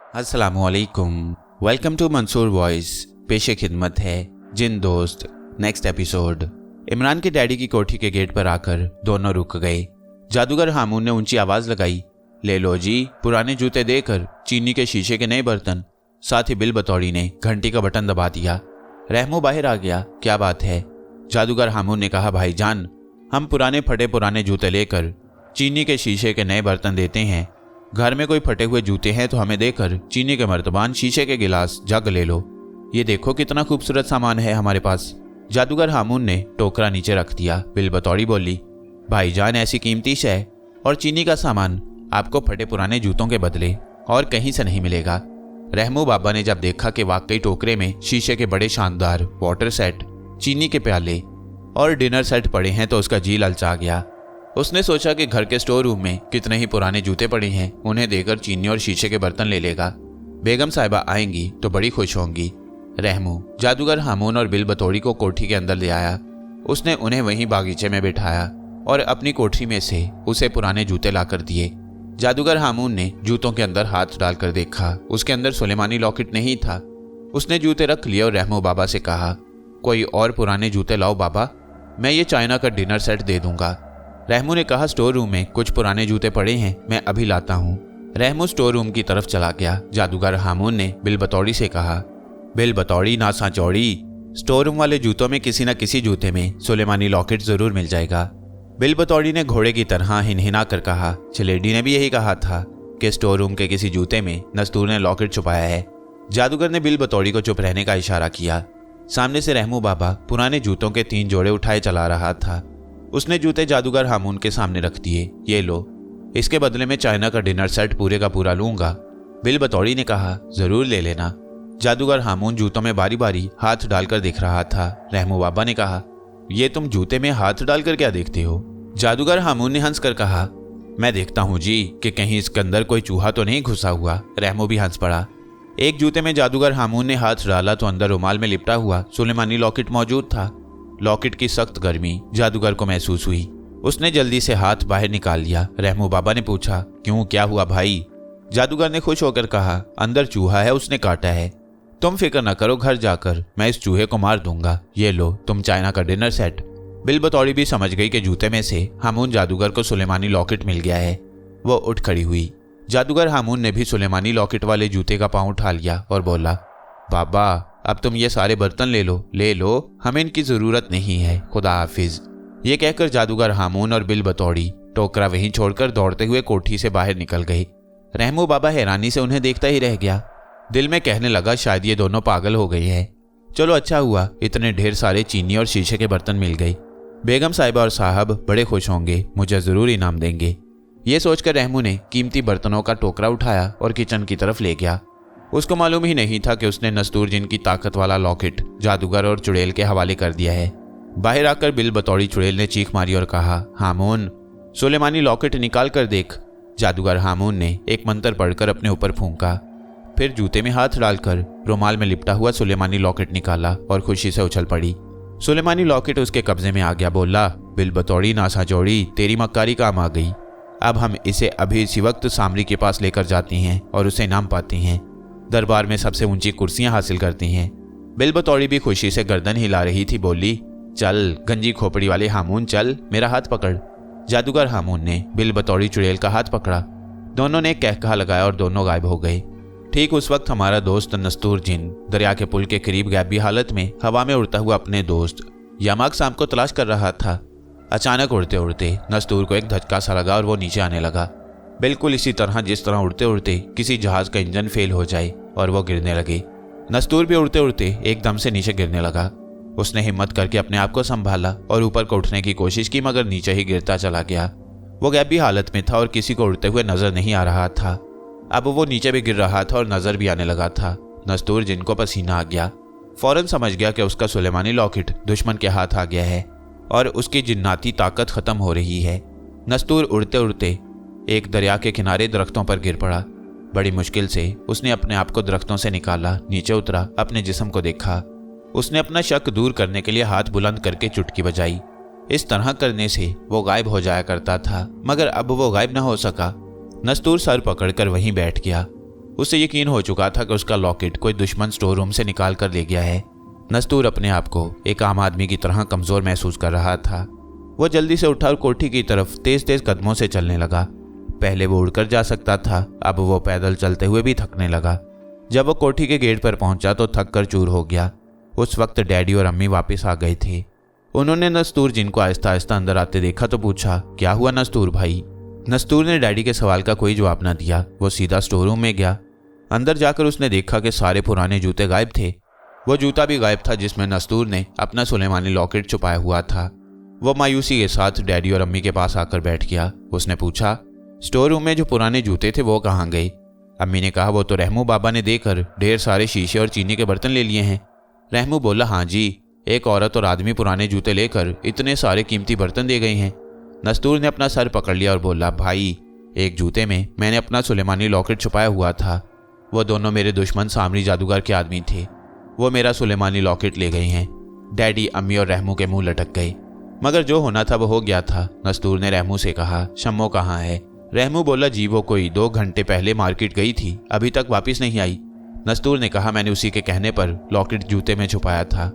अस्सलामुअलैकुम। Welcome to Mansoor voice. पेशे खिदमत है जिन दोस्त। Next episode. इमरान के डैडी की कोठी के गेट पर आकर दोनों रुक गए। जादूगर हामून ने ऊंची आवाज लगाई, ले लो जी पुराने जूते देकर चीनी के शीशे के नए बर्तन। साथ ही बिल बतौड़ी ने घंटी का बटन दबा दिया। रहमो बाहर आ गया, क्या बात है? जादूगर हामून ने कहा, भाईजान हम पुराने फटे पुराने जूते लेकर चीनी के शीशे के नए बर्तन देते हैं। घर में कोई फटे हुए जूते हैं तो हमें देकर चीनी के मर्तबान, शीशे के गिलास, जग ले लो। ये देखो कितना खूबसूरत सामान है हमारे पास। जादूगर हामून ने टोकरा नीचे रख दिया। बिल बतौड़ी बोली, भाईजान ऐसी कीमती शय और चीनी का सामान आपको फटे पुराने जूतों के बदले और कहीं से नहीं मिलेगा। रहमू बाबा ने जब देखा कि वाकई टोकरे में शीशे के बड़े शानदार वाटर सेट, चीनी के प्याले और डिनर सेट पड़े हैं तो उसका जी ललचा गया। उसने सोचा कि घर के स्टोर रूम में कितने ही पुराने जूते पड़े हैं, उन्हें देकर चीनी और शीशे के बर्तन ले लेगा। बेगम साहिबा आएंगी तो बड़ी खुश होंगी। रहमू जादूगर हामून और बिल बतौड़ी को कोठी के अंदर ले आया। उसने उन्हें वहीं बागीचे में बिठाया और अपनी कोठी में से उसे पुराने जूते लाकर दिए। जादूगर हामून ने जूतों के अंदर हाथ डालकर देखा, उसके अंदर सुलेमानी लॉकेट नहीं था। उसने जूते रख लिए और रहमू बाबा से कहा, कोई और पुराने जूते लाओ बाबा, मैं ये चाइना का डिनर सेट दे दूंगा। रहमू ने कहा, स्टोर रूम में कुछ पुराने जूते पड़े हैं, मैं अभी लाता हूँ। रहमू स्टोर रूम की तरफ चला गया। जादूगर हामून ने बिल बतौड़ी से कहा, बिल बतौड़ी नासा चौड़ी, स्टोर रूम वाले जूतों में किसी न किसी जूते में सुलेमानी लॉकेट जरूर मिल जाएगा। बिल बतौड़ी ने घोड़े की तरह हिनहिना कर कहा, चलेडी ने भी यही कहा था कि स्टोर रूम के किसी जूते में नस्तूर ने लॉकेट छुपाया है। जादूगर ने बिल बतौड़ी को चुप रहने का इशारा किया। सामने से रहमू बाबा पुराने जूतों के 3 जोड़े उठाए चला रहा था। उसने जूते जादूगर हामून के सामने रख दिए। ये लो, इसके बदले में चाइना का डिनर सेट पूरे का पूरा लूंगा। बिल बतौड़ी ने कहा, जरूर ले लेना। जादूगर हामून जूतों में बारी बारी हाथ डालकर दिख रहा था। रहमू बाबा ने कहा, ये तुम जूते में हाथ डालकर क्या देखते हो? जादूगर हामून ने हंसकर कहा, मैं देखता हूं जी कि कहीं इसके अंदर कोई चूहा तो नहीं घुसा हुआ। रहमू भी हंस पड़ा। एक जूते में जादूगर हामून ने हाथ डाला तो अंदर रुमाल में लिपटा हुआ सुलेमानी लॉकेट मौजूद था। लॉकेट की सख्त गर्मी जादूगर को महसूस हुई। उसने जल्दी से हाथ बाहर निकाल लिया। रहमू बाबा ने पूछा, क्यों, क्या हुआ भाई? जादूगर ने खुश होकर कहा, अंदर चूहा है, उसने काटा है। तुम फिक्र न करो, घर जाकर मैं इस चूहे को मार दूंगा। ये लो तुम चाइना का डिनर सेट। बिल बतौड़ी भी समझ गई कि जूते में से हामून जादूगर को सुलेमानी लॉकेट मिल गया है। वो उठ खड़ी हुई। जादूगर हामून ने भी सुलेमानी लॉकेट वाले जूते का पांव उठा लिया और बोला, बाबा अब तुम ये सारे बर्तन ले लो, हमें इनकी जरूरत नहीं है, खुदा हाफिज। ये कहकर जादूगर हामून और बिल बतौड़ी टोकरा वहीं छोड़कर दौड़ते हुए कोठी से बाहर निकल गए। रहमू बाबा हैरानी से उन्हें देखता ही रह गया। दिल में कहने लगा, शायद ये दोनों पागल हो गए हैं। चलो अच्छा हुआ इतने ढेर सारे चीनी और शीशे के बर्तन मिल गए। बेगम साहिबा और साहब बड़े खुश होंगे, मुझे जरूर इनाम देंगे। ये सोचकर रहमू ने कीमती बर्तनों का टोकरा उठाया और किचन की तरफ ले गया। उसको मालूम ही नहीं था कि उसने नस्तूर जिन की ताकत वाला लॉकेट जादूगर और चुड़ैल के हवाले कर दिया है। बाहर आकर बिल बतौड़ी चुड़ैल ने चीख मारी और कहा, हामून सुलेमानी लॉकेट निकाल कर देख। जादूगर हामून ने एक मंत्र पढ़कर अपने ऊपर फूंका, फिर जूते में हाथ डालकर रुमाल में लिपटा हुआ सुलेमानी लॉकेट निकाला और खुशी से उछल पड़ी। सुलेमानी लॉकेट उसके कब्जे में आ गया। बोला, बिल बतौड़ी नासा जोड़ी, तेरी मक्कारी काम आ गई। अब हम इसे अभी इसी वक्त सामरी के पास लेकर जाते हैं और उसे इनाम पाते हैं। दरबार में सबसे ऊंची कुर्सियां हासिल करती हैं। बिल बतौड़ी भी खुशी से गर्दन हिला रही थी। बोली, चल गंजी खोपड़ी वाले हामून, चल मेरा हाथ पकड़। जादूगर हामून ने बिल बतौड़ी चुड़ैल का हाथ पकड़ा। दोनों ने कहकहा लगाया और दोनों गायब हो गए। ठीक उस वक्त हमारा दोस्त नस्तूर जिन दरिया के पुल के करीब गैबी हालत में हवा में उड़ता हुआ अपने दोस्त यमाक सांप को तलाश कर रहा था। अचानक उड़ते उड़ते नस्तूर को एक धचका सा लगा और वो नीचे आने लगा, बिल्कुल इसी तरह जिस तरह उड़ते उड़ते किसी जहाज का इंजन फेल हो जाए और वो गिरने लगे। नस्तूर भी उड़ते उड़ते एकदम से नीचे गिरने लगा। उसने हिम्मत करके अपने आप को संभाला और ऊपर को उठने की कोशिश की, मगर नीचे ही गिरता चला गया। वो गैबी हालत में था और किसी को उड़ते हुए नजर नहीं आ रहा था। अब वो नीचे भी गिर रहा था और नजर भी आने लगा था। नस्तूर जिनको पसीना आ गया, फौरन समझ गया कि उसका सुलेमानी लॉकेट दुश्मन के हाथ आ गया है और उसकी जिन्नाती ताकत खत्म हो रही है। नस्तूर उड़ते उड़ते एक दरिया के किनारे दरख्तों पर गिर पड़ा। बड़ी मुश्किल से उसने अपने आप को दरख्तों से निकाला, नीचे उतरा, अपने जिस्म को देखा। उसने अपना शक दूर करने के लिए हाथ बुलंद करके चुटकी बजाई। इस तरह करने से वो गायब हो जाया करता था, मगर अब वो गायब न हो सका। नस्तूर सर पकड़कर वहीं बैठ गया। उसे यकीन हो चुका था कि उसका लॉकेट कोई दुश्मन स्टोर रूम से निकाल कर ले गया है। नस्तूर अपने आप को एक आम आदमी की तरह कमजोर महसूस कर रहा था। वो जल्दी से उठा और कोठी की तरफ तेज तेज कदमों से चलने लगा। पहले वो उड़कर जा सकता था, अब वो पैदल चलते हुए भी थकने लगा। जब वो कोठी के गेट पर पहुंचा तो थक कर चूर हो गया। उस वक्त डैडी और अम्मी वापस आ गए थे। उन्होंने नस्तूर जिनको आहिस्ता आहिस्ता अंदर आते देखा तो पूछा, क्या हुआ नस्तूर भाई? नस्तूर ने डैडी के सवाल का कोई जवाब न दिया। वो सीधा स्टोर रूम में गया। अंदर जाकर उसने देखा कि सारे पुराने जूते गायब थे। वो जूता भी गायब था जिसमें नस्तूर ने अपना सुलेमानी लॉकेट छुपाया हुआ था। वो मायूसी के साथ डैडी और अम्मी के पास आकर बैठ गया। उसने पूछा, स्टोर रूम में जो पुराने जूते थे वो कहाँ गए? अम्मी ने कहा, वो तो रहमू बाबा ने देकर ढेर सारे शीशे और चीनी के बर्तन ले लिए हैं। रहमू बोला, हाँ जी, एक औरत और आदमी पुराने जूते लेकर इतने सारे कीमती बर्तन दे गए हैं। नस्तूर ने अपना सर पकड़ लिया और बोला, भाई, एक जूते में मैंने अपना सुलेमानी लॉकेट छुपाया हुआ था। वो दोनों मेरे दुश्मन सामरी जादूगर के आदमी थे। वो मेरा सुलेमानी लॉकेट ले गए हैं। डैडी, अम्मी और रहमू के मुंह लटक गए। मगर जो होना था वो हो गया था। नस्तूर ने रहमू से कहा, शम्मो कहाँ है? रहमू बोला, जी वो कोई 2 घंटे पहले मार्केट गई थी, अभी तक वापस नहीं आई। नस्तूर ने कहा, मैंने उसी के कहने पर लॉकेट जूते में छुपाया था।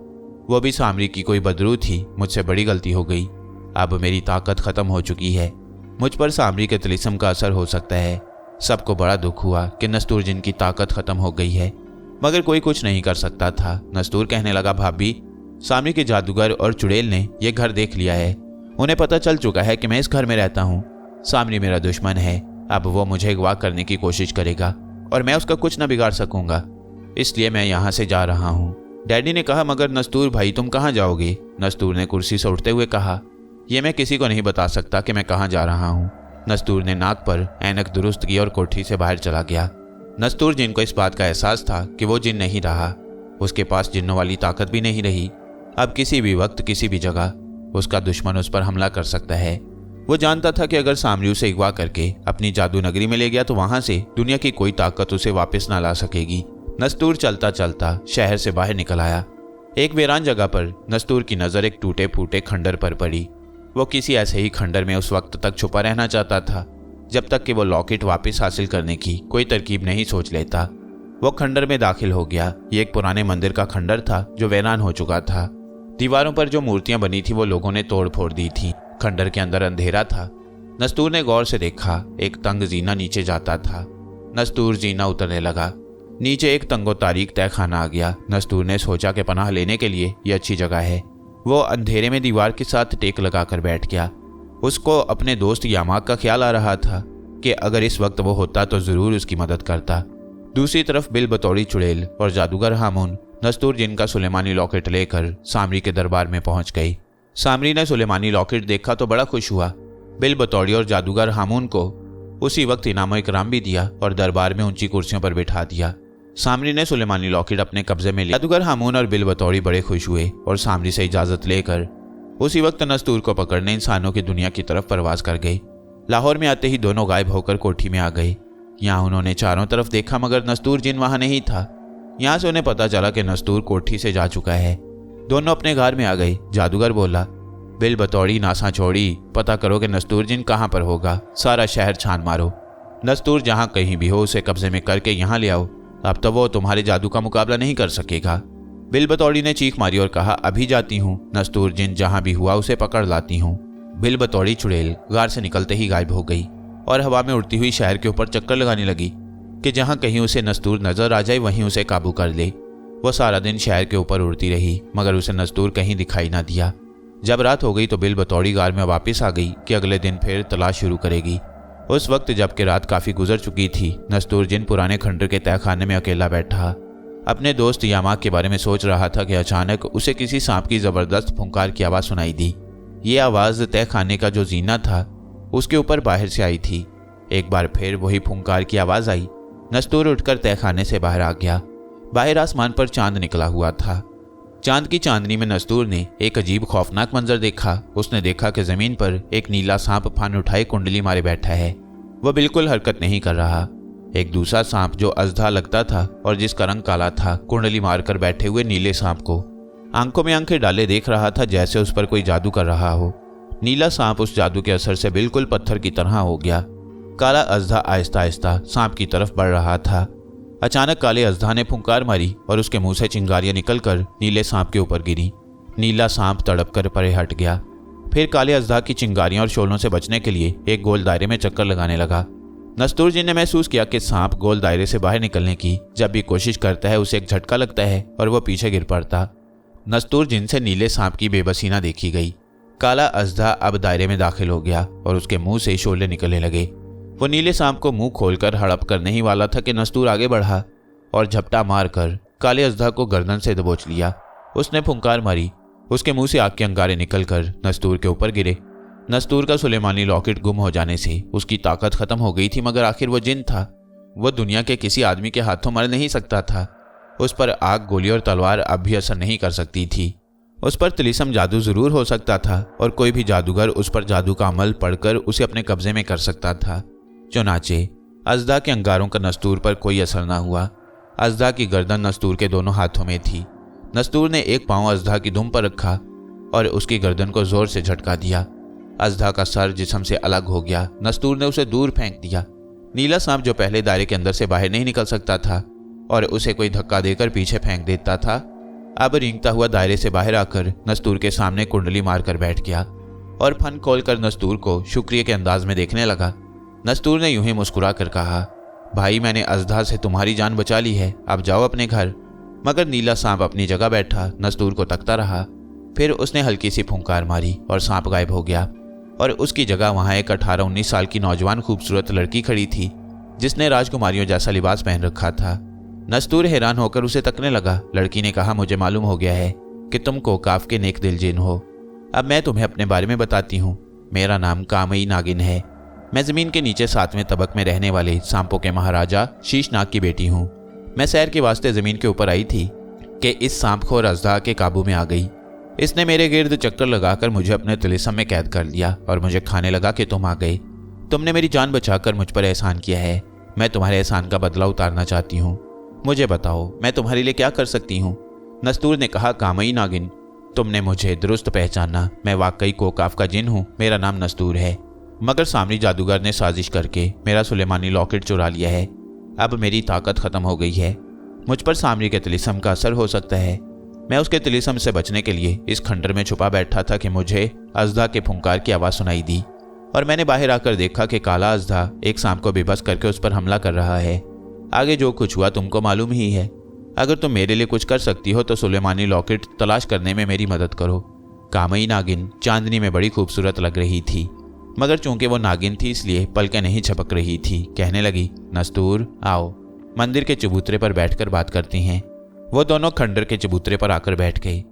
वो भी सामरी की कोई बदरू थी। मुझसे बड़ी गलती हो गई। अब मेरी ताकत खत्म हो चुकी है। मुझ पर सामरी के तिलिस्म का असर हो सकता है। सबको बड़ा दुख हुआ कि नस्तूर जिन की ताकत खत्म हो गई है, मगर कोई कुछ नहीं कर सकता था। नस्तूर कहने लगा, भाभी, सामरी के जादूगर और चुड़ैल ने यह घर देख लिया है। उन्हें पता चल चुका है कि मैं इस घर में रहता हूँ। सामरी मेरा दुश्मन है। अब वो मुझे अगवा करने की कोशिश करेगा और मैं उसका कुछ न बिगाड़ सकूंगा, इसलिए मैं यहाँ से जा रहा हूँ। डैडी ने कहा, मगर नस्तूर भाई, तुम कहाँ जाओगे? नस्तूर ने कुर्सी से उठते हुए कहा, यह मैं किसी को नहीं बता सकता कि मैं कहाँ जा रहा हूँ। नस्तूर ने नाक पर ऐनक दुरुस्त की और कोठी से बाहर चला गया। नस्तूर जिन को इस बात का एहसास था कि वो जिन नहीं रहा। उसके पास जिन्नों वाली ताकत भी नहीं रही। अब किसी भी वक्त किसी भी जगह उसका दुश्मन उस पर हमला कर सकता है। वो जानता था कि अगर सामरी उसे अगवा करके अपनी जादू नगरी में ले गया तो वहां से दुनिया की कोई ताकत उसे वापस ना ला सकेगी। नस्तूर चलता चलता शहर से बाहर निकल आया। एक वीरान जगह पर नस्तूर की नजर एक टूटे फूटे खंडर पर पड़ी। वो किसी ऐसे ही खंडर में उस वक्त तक छुपा रहना चाहता था जब तक कि वो लॉकेट वापस हासिल करने की कोई तरकीब नहीं सोच लेता। वो खंडर में दाखिल हो गया। ये एक पुराने मंदिर का खंडर था जो वीरान हो चुका था। दीवारों पर जो मूर्तियां बनी थी वो लोगों ने तोड़ फोड़ दी थी। खंडर के अंदर अंधेरा था। नस्तूर ने गौर से देखा, एक तंग जीना नीचे जाता था। नस्तूर जीना उतरने लगा। नीचे एक तंगो तारीख तहखाना आ गया। नस्तूर ने सोचा कि पनाह लेने के लिए ये अच्छी जगह है। वो अंधेरे में दीवार के साथ टेक लगाकर बैठ गया। उसको अपने दोस्त यामाक का ख्याल आ रहा था कि अगर इस वक्त वो होता तो जरूर उसकी मदद करता। दूसरी तरफ बिल बतौड़ी चुड़ैल और जादूगर हामून नस्तूर जिन का सुलेमानी लॉकेट लेकर सामरी के दरबार में पहुंच गई। सामरी ने सुलेमानी लॉकेट देखा तो बड़ा खुश हुआ। बिल बतौड़ी और जादूगर हामून को उसी वक्त इनाम इकराम भी दिया और दरबार में ऊंची कुर्सियों पर बिठा दिया। सामरी ने सुलेमानी लॉकेट अपने कब्जे में लिया। जादूगर हामून और बिल बतौड़ी बड़े खुश हुए और सामरी से इजाजत लेकर उसी वक्त नस्तूर को पकड़ने इंसानों की दुनिया की तरफ परवाज कर गई। लाहौर में आते ही दोनों गायब होकर कोठी में आ गए। यहाँ उन्होंने चारों तरफ देखा मगर नस्तूर जिन वहां नहीं था। यहाँ से उन्हें पता चला कि नस्तूर कोठी से जा चुका है। दोनों अपने घर में आ गए। जादूगर बोला, बिल बतौड़ी नासा छोड़ी, पता करो कि नस्तूर जिन कहाँ पर होगा। सारा शहर छान मारो। नस्तूर जहाँ कहीं भी हो उसे कब्जे में करके यहाँ ले आओ। अब तो वो तुम्हारे जादू का मुकाबला नहीं कर सकेगा। बिल बतौड़ी ने चीख मारी और कहा, अभी जाती हूँ। नस्तूर जिन जहाँ भी हुआ उसे पकड़ लाती हूँ। बिल बतौड़ी चुड़ैल गार से निकलते ही गायब हो गई और हवा में उड़ती हुई शहर के ऊपर चक्कर लगाने लगी कि जहाँ कहीं उसे नस्तूर नजर आ जाए वहीं उसे काबू कर ले। वो सारा दिन शहर के ऊपर उड़ती रही मगर उसे नस्तूर कहीं दिखाई ना दिया। जब रात हो गई तो बिल बतौड़ी गार में वापस आ गई कि अगले दिन फिर तलाश शुरू करेगी। उस वक्त जबकि रात काफी गुजर चुकी थी, नस्तूर जिन पुराने खंडर के तहखाने में अकेला बैठा अपने दोस्त यामाक के बारे में सोच रहा था कि अचानक उसे किसी सांप की जबरदस्त फुंकार की आवाज सुनाई दी। ये आवाज तहखाने का जो जीना था उसके ऊपर बाहर से आई थी। एक बार फिर वही फुंकार की आवाज आई। नस्तूर उठकर तहखाने से बाहर आ गया। बाहर आसमान पर चांद निकला हुआ था। चांद की चांदनी में नस्तूर ने एक अजीब खौफनाक मंजर देखा। उसने देखा कि जमीन पर एक नीला सांप फान उठाए कुंडली मारे बैठा है। वह बिल्कुल हरकत नहीं कर रहा। एक दूसरा सांप जो अजधा लगता था और जिसका रंग काला था, कुंडली मारकर बैठे हुए नीले सांप को आंखों में आंखें डाले देख रहा था जैसे उस पर कोई जादू कर रहा हो। नीला सांप उस जादू के असर से बिल्कुल पत्थर की तरह हो गया। काला अजधा आहिस्ता आहिस्ता सांप की तरफ बढ़ रहा था। अचानक काले अजदा ने फुंकार मारी और उसके मुंह से चिंगारियां निकलकर नीले सांप के ऊपर गिरी। नीला सांप तड़प कर परे हट गया। फिर काले अजदा की चिंगारियां और शोलों से बचने के लिए एक गोल दायरे में चक्कर लगाने लगा। नस्तूर जी ने महसूस किया कि सांप गोल दायरे से बाहर निकलने की जब भी कोशिश करता है उसे एक झटका लगता है और वह पीछे गिर पड़ता। नस्तूर जिन से नीले सांप की बेबसी न देखी गई। काला अजदा अब दायरे में दाखिल हो गया और उसके मुंह से शोले निकलने लगे। वो नीले सांप को मुंह खोलकर हड़प करने ही वाला था कि नस्तूर आगे बढ़ा और झपटा मारकर काले अजदा को गर्दन से दबोच लिया। उसने फुंकार मारी। उसके मुंह से आग के अंगारे निकलकर नस्तूर के ऊपर गिरे। नस्तूर का सुलेमानी लॉकेट गुम हो जाने से उसकी ताकत खत्म हो गई थी, मगर आखिर वो जिन था। वो दुनिया के किसी आदमी के हाथों मर नहीं सकता था। उस पर आग, गोली और तलवार अब भी असर नहीं कर सकती थी। उस पर तिलिस्म जादू जरूर हो सकता था और कोई भी जादूगर उस पर जादू का अमल पढ़कर उसे अपने कब्जे में कर सकता था। चुनाचे अजदा के अंगारों का नस्तूर पर कोई असर न हुआ। अजदा की गर्दन नस्तूर के दोनों हाथों में थी। नस्तूर ने एक पांव अजदा की दुम पर रखा और उसकी गर्दन को जोर से झटका दिया। अजदा का सर जिस्म से अलग हो गया। नस्तूर ने उसे दूर फेंक दिया। नीला सांप जो पहले दायरे के अंदर से बाहर नहीं निकल सकता था और उसे कोई धक्का देकर पीछे फेंक देता था, अब रेंगता हुआ दायरे से बाहर आकर नस्तूर के सामने कुंडली मारकर बैठ गया और फन खोलकर नस्तूर को शुक्रिया के अंदाज में देखने लगा। नस्तूर ने यूं ही मुस्कुरा कर कहा, भाई मैंने अजदा से तुम्हारी जान बचा ली है, अब जाओ अपने घर। मगर नीला सांप अपनी जगह बैठा नस्तूर को तकता रहा। फिर उसने हल्की सी फुंकार मारी और सांप गायब हो गया और उसकी जगह वहां एक 18-19 साल की नौजवान खूबसूरत लड़की खड़ी थी जिसने राजकुमारियों जैसा लिबास पहन रखा था। नस्तूर हैरान होकर उसे तकने लगा। लड़की ने कहा, मुझे मालूम हो गया है कि तुम कोकाफ के नेक दिल जिन हो। अब मैं तुम्हें अपने बारे में बताती हूँ। मेरा नाम कामई नागिन है। मैं जमीन के नीचे 7वें तबक में रहने वाले सांपों के महाराजा शीशनाग की बेटी हूँ। मैं सैर के वास्ते जमीन के ऊपर आई थी कि इस सांपखोर अजदा के काबू में आ गई। इसने मेरे गिर्द चक्कर लगाकर मुझे अपने तिलिस्म में कैद कर लिया और मुझे खाने लगा कि तुम आ गए। तुमने मेरी जान बचाकर मुझ पर एहसान किया है। मैं तुम्हारे एहसान का बदला उतारना चाहती हूँ। मुझे बताओ मैं तुम्हारे लिए क्या कर सकती हूँ। नस्तूर ने कहा, कामई नागिन, तुमने मुझे दुरुस्त पहचाना। मैं वाकई कोकाफ का जिन हूँ। मेरा नाम नस्तूर है, मगर सामरी जादूगर ने साजिश करके मेरा सुलेमानी लॉकेट चुरा लिया है। अब मेरी ताकत खत्म हो गई है। मुझ पर सामरी के तिलिस्म का असर हो सकता है। मैं उसके तिलिस्म से बचने के लिए इस खंडर में छुपा बैठा था कि मुझे अजदा के फुंकार की आवाज़ सुनाई दी और मैंने बाहर आकर देखा कि काला अजदा एक सांप को बेबस करके उस पर हमला कर रहा है। आगे जो कुछ हुआ तुमको मालूम ही है। अगर तुम मेरे लिए कुछ कर सकती हो तो सुलेमानी लॉकेट तलाश करने में मेरी मदद करो। कामई नागिन चांदनी में बड़ी खूबसूरत लग रही थी, मगर चूंकि वो नागिन थी इसलिए पलकें नहीं झपक रही थी। कहने लगी, नस्तूर आओ, मंदिर के चबूतरे पर बैठकर बात करती हैं। वो दोनों खंडर के चबूतरे पर आकर बैठ गए।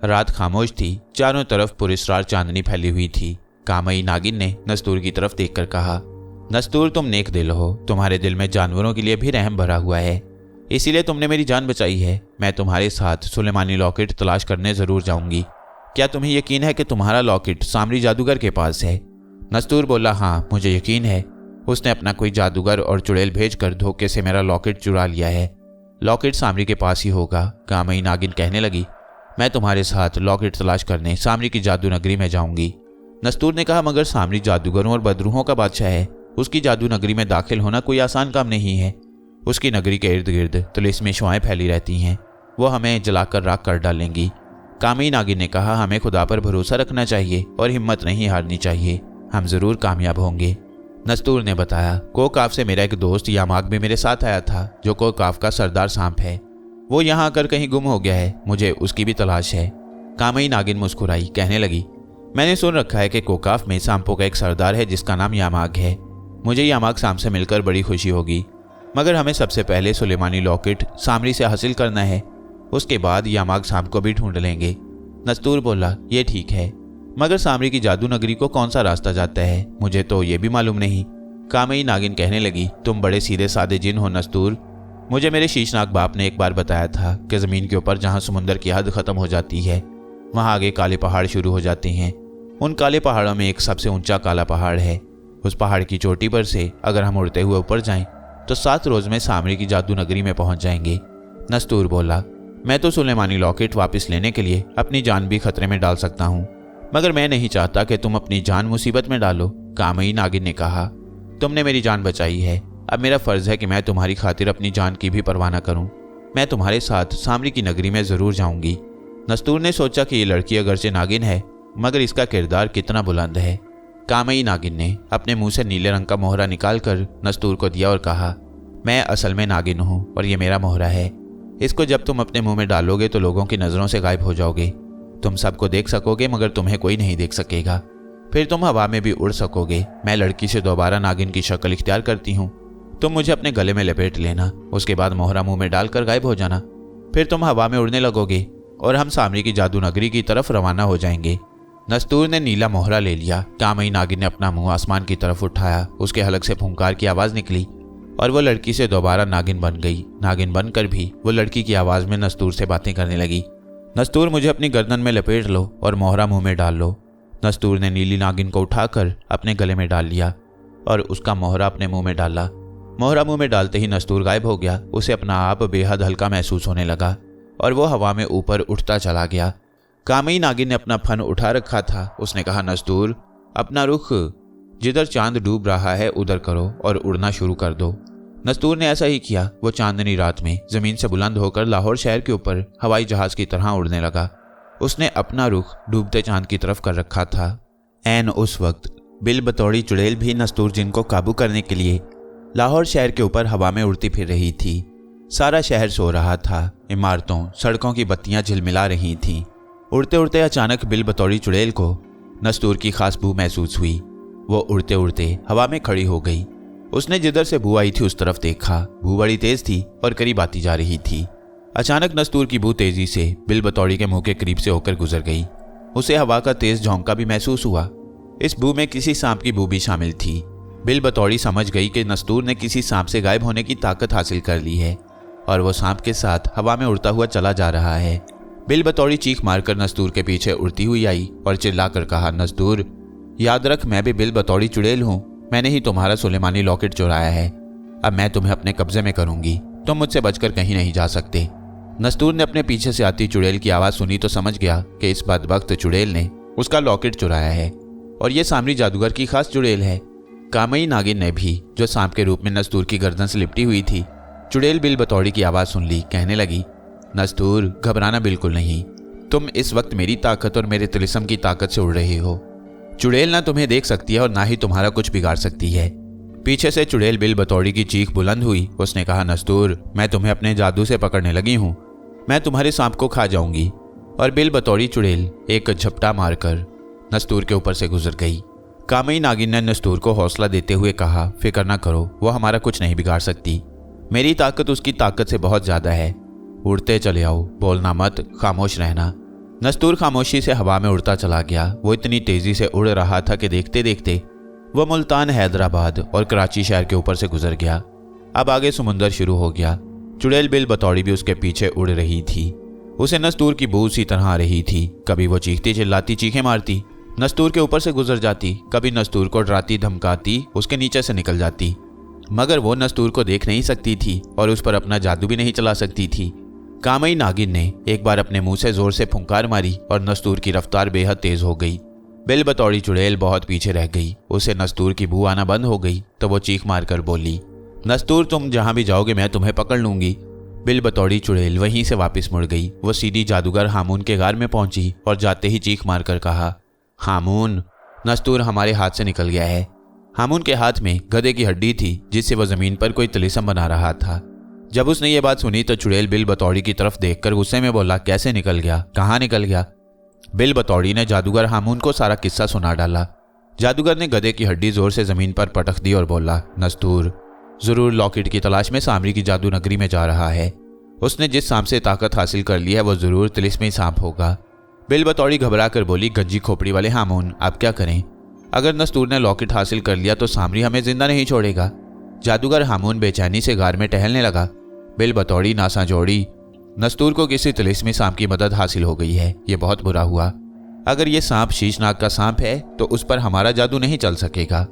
रात खामोश थी। चारों तरफ पुरस्कार चांदनी फैली हुई थी। कामई नागिन ने नस्तूर की तरफ देखकर कहा, नस्तूर तुम नेक दिल हो। तुम्हारे दिल में जानवरों के लिए भी रहम भरा हुआ है, इसीलिए तुमने मेरी जान बचाई है। मैं तुम्हारे साथ सुलेमानी लॉकेट तलाश करने जरूर जाऊंगी। क्या तुम्हें यकीन है कि तुम्हारा लॉकेट सामरी जादूगर के पास है? नस्तूर बोला, हाँ मुझे यकीन है। उसने अपना कोई जादूगर और चुड़ैल भेजकर धोखे से मेरा लॉकेट चुरा लिया है। लॉकेट सामरी के पास ही होगा। कामई नागिन कहने लगी, मैं तुम्हारे साथ लॉकेट तलाश करने सामरी की जादू नगरी में जाऊंगी। नस्तूर ने कहा, मगर सामरी जादूगरों और बदरूहों का बादशाह है। उसकी जादू नगरी में दाखिल होना कोई आसान काम नहीं है। उसकी नगरी के इर्द गिर्द तिलिस्मी शुआएं फैली रहती हैं। वो हमें जलाकर राख कर डालेंगी। कामई नागिन ने कहा, हमें खुदा पर भरोसा रखना चाहिए और हिम्मत नहीं हारनी चाहिए। हम जरूर कामयाब होंगे। नस्तूर ने बताया, कोकाफ से मेरा एक दोस्त यामाग भी मेरे साथ आया था, जो कोकाफ का सरदार सांप है। वो यहाँ आकर कहीं गुम हो गया है। मुझे उसकी भी तलाश है। कामई नागिन मुस्कुराई, कहने लगी, मैंने सुन रखा है कि कोकाफ में सांपों का एक सरदार है जिसका नाम यामाग है। मुझे यामाग सांप से मिलकर बड़ी खुशी होगी, मगर हमें सबसे पहले सुलेमानी लॉकेट सामरी से हासिल करना है। उसके बाद यामाग सांप को भी ढूंढ लेंगे। नस्तूर बोला, ये ठीक है, मगर सामरी की जादू नगरी को कौन सा रास्ता जाता है मुझे तो ये भी मालूम नहीं। कामई नागिन कहने लगी, तुम बड़े सीधे साधे जिन हो नस्तूर। मुझे मेरे शीशनाग बाप ने एक बार बताया था कि ज़मीन के ऊपर जहाँ समुंदर की हद ख़त्म हो जाती है वहाँ आगे काले पहाड़ शुरू हो जाते हैं। उन काले पहाड़ों में एक सबसे ऊंचा काला पहाड़ है। उस पहाड़ की चोटी पर से अगर हम उड़ते हुए ऊपर जाएं तो 7 रोज में सामरी की जादू नगरी में पहुंच जाएंगे। नस्तूर बोला, मैं तो सुलेमानी लॉकेट वापस लेने के लिए अपनी जान भी खतरे में डाल सकता हूँ, मगर मैं नहीं चाहता कि तुम अपनी जान मुसीबत में डालो। कामई नागिन ने कहा, तुमने मेरी जान बचाई है, अब मेरा फर्ज है कि मैं तुम्हारी खातिर अपनी जान की भी परवाह न करूं। मैं तुम्हारे साथ सामरी की नगरी में जरूर जाऊंगी। नस्तूर ने सोचा कि ये लड़की अगरचे नागिन है, मगर इसका किरदार कितना बुलंद है। कामई नागिन ने अपने मुंह से नीले रंग का मोहरा निकालकर नस्तूर को दिया और कहा, मैं असल में नागिन हूं और ये मेरा मोहरा है। इसको जब तुम अपने मुंह में डालोगे तो लोगों की नजरों से गायब हो जाओगे। तुम सबको देख सकोगे मगर तुम्हें कोई नहीं देख सकेगा। फिर तुम हवा में भी उड़ सकोगे। मैं लड़की से दोबारा नागिन की शक्ल इख्तियार करती हूँ। तुम मुझे अपने गले में लपेट लेना, उसके बाद मोहरा मुंह में डालकर गायब हो जाना। फिर तुम हवा में उड़ने लगोगे और हम सामरी की जादू नगरी की तरफ रवाना हो जाएंगे। नस्तूर ने नीला मोहरा ले लिया। कामई नागिन ने अपना मुंह आसमान की तरफ उठाया। उसके हलक से फुंकार की आवाज निकली और वो लड़की से दोबारा नागिन बन गई। नागिन बनकर भी वो लड़की की आवाज में नस्तूर से बातें करने लगी। नस्तूर, मुझे अपनी गर्दन में लपेट लो और मोहरा मुंह में डाल लो। नस्तूर ने नीली नागिन को उठाकर अपने गले में डाल लिया और उसका मोहरा अपने मुंह में डाला। मोहरा मुंह में डालते ही नस्तूर गायब हो गया। उसे अपना आप बेहद हल्का महसूस होने लगा और वो हवा में ऊपर उठता चला गया। कामई नागिन ने अपना फन उठा रखा था। उसने कहा, नस्तूर, अपना रुख जिधर चांद डूब रहा है उधर करो और उड़ना शुरू कर दो। नस्तूर ने ऐसा ही किया। वो चांदनी रात में जमीन से बुलंद होकर लाहौर शहर के ऊपर हवाई जहाज की तरह उड़ने लगा। उसने अपना रुख डूबते चांद की तरफ कर रखा था। ऐन उस वक्त बिल बतौड़ी चुड़ैल भी नस्तूर जिन को काबू करने के लिए लाहौर शहर के ऊपर हवा में उड़ती फिर रही थी। सारा शहर सो रहा था। इमारतों, सड़कों की बत्तियां झिलमिला रही थीं। उड़ते उड़ते अचानक बिल बतौड़ी चुड़ैल को नस्तूर की खास बू महसूस हुई। वो उड़ते उड़ते हवा में खड़ी हो गई। उसने जिधर से बू आई थी उस तरफ देखा। बू बड़ी तेज थी और करीब आती जा रही थी। अचानक नस्तूर की बू तेजी से बिल बतौड़ी के मुंह के करीब से होकर गुजर गई। उसे हवा का तेज झोंका भी महसूस हुआ। इस बू में किसी सांप की बू भी शामिल थी। बिल बतौड़ी समझ गई कि नस्तूर ने किसी सांप से गायब होने की ताकत हासिल कर ली है और वो सांप के साथ हवा में उड़ता हुआ चला जा रहा है। बिल बतौड़ी चीख मारकर नस्तूर के पीछे उड़ती हुई आई और चिल्लाकर कहा, नस्तूर, याद रख, मैं भी बिल बतौड़ी चुड़ैल हूं। मैंने ही तुम्हारा सुलेमानी लॉकेट चुराया है। अब मैं तुम्हें अपने कब्जे में करूंगी। तुम मुझसे बचकर कहीं नहीं जा सकते। नस्तूर ने अपने पीछे से आती चुड़ैल की आवाज सुनी तो समझ गया कि इस बदबख्त चुड़ैल ने उसका लॉकेट चुराया है और ये सामरी जादूगर की खास चुड़ैल है। कामई नागिन ने भी, जो सांप के रूप में नस्तूर की गर्दन से लिपटी हुई थी, चुड़ैल बिल बतौड़ी की आवाज सुन ली। कहने लगी, नस्तूर, घबराना बिल्कुल नहीं। तुम इस वक्त मेरी ताकत और मेरे तिलिस्म की ताकत से उड़ रहे हो। चुड़ैल ना तुम्हें देख सकती है और ना ही तुम्हारा कुछ बिगाड़ सकती है। पीछे से चुड़ैल बिल बतौड़ी की चीख बुलंद हुई। उसने कहा, नस्तूर, मैं तुम्हें अपने जादू से पकड़ने लगी हूं। मैं तुम्हारे सांप को खा जाऊंगी। और बिल बतौड़ी चुड़ैल एक झपटा मारकर नस्तूर के ऊपर से गुजर गई। कामई नागिन ने नस्तूर को हौसला देते हुए कहा, फिक्र ना करो, वो हमारा कुछ नहीं बिगाड़ सकती। मेरी ताकत उसकी ताकत से बहुत ज्यादा है। उड़ते चले आओ, बोलना मत, खामोश रहना। नस्तूर खामोशी से हवा में उड़ता चला गया। वो इतनी तेजी से उड़ रहा था कि देखते देखते वो मुल्तान, हैदराबाद और कराची शहर के ऊपर से गुजर गया। अब आगे समुंदर शुरू हो गया। चुड़ैल बिल बतौड़ी भी उसके पीछे उड़ रही थी। उसे नस्तूर की बू सी तरह आ रही थी। कभी वो चीखती चिल्लाती चीखें मारती, नस्तूर के ऊपर से गुजर जाती। कभी नस्तूर को डराती धमकाती उसके नीचे से निकल जाती। मगर वो नस्तूर को देख नहीं सकती थी और उस पर अपना जादू भी नहीं चला सकती थी। कामई नागिन ने एक बार अपने मुंह से जोर से फुंकार मारी और नस्तूर की रफ्तार बेहद तेज हो गई। बिल बतौड़ी चुड़ैल बहुत पीछे रह गई। उसे नस्तूर की बू आना बंद हो गई तो वो चीख मारकर बोली, नस्तूर, तुम जहां भी जाओगे मैं तुम्हें पकड़ लूंगी। बिल बतौड़ी चुड़ैल वहीं से वापस मुड़ गई। वो सीधी जादूगर हामून के गार में पहुंची और जाते ही चीख मारकर कहा, हामून, नस्तूर हमारे हाथ से निकल गया है। हामून के हाथ में गधे की हड्डी थी जिससे वह जमीन पर कोई तिलिस्म बना रहा था। जब उसने ये बात सुनी तो चुड़ैल बिल बतौड़ी की तरफ देखकर गुस्से में बोला, कैसे निकल गया, कहाँ निकल गया? बिल बतौड़ी ने जादूगर हामून को सारा किस्सा सुना डाला। जादूगर ने गधे की हड्डी जोर से जमीन पर पटक दी और बोला, नस्तूर जरूर लॉकेट की तलाश में सामरी की जादू नगरी में जा रहा है। उसने जिस सांप से ताकत हासिल कर ली है वो जरूर तिलिस्मी सांप होगा। बिल बतौड़ी घबरा कर बोली, गंजी खोपड़ी वाले हामून, आप क्या करें? अगर नस्तूर ने लॉकेट हासिल कर लिया तो सामरी हमें जिंदा नहीं छोड़ेगा। जादूगर हामून बेचैनी से गार में टहलने लगा। बिल बतौड़ी नासा जोड़ी, नस्तूर को किसी तिलिस्मी सांप की मदद हासिल हो गई है। ये बहुत बुरा हुआ। अगर ये सांप शीशनाग का सांप है तो उस पर हमारा जादू नहीं चल सकेगा।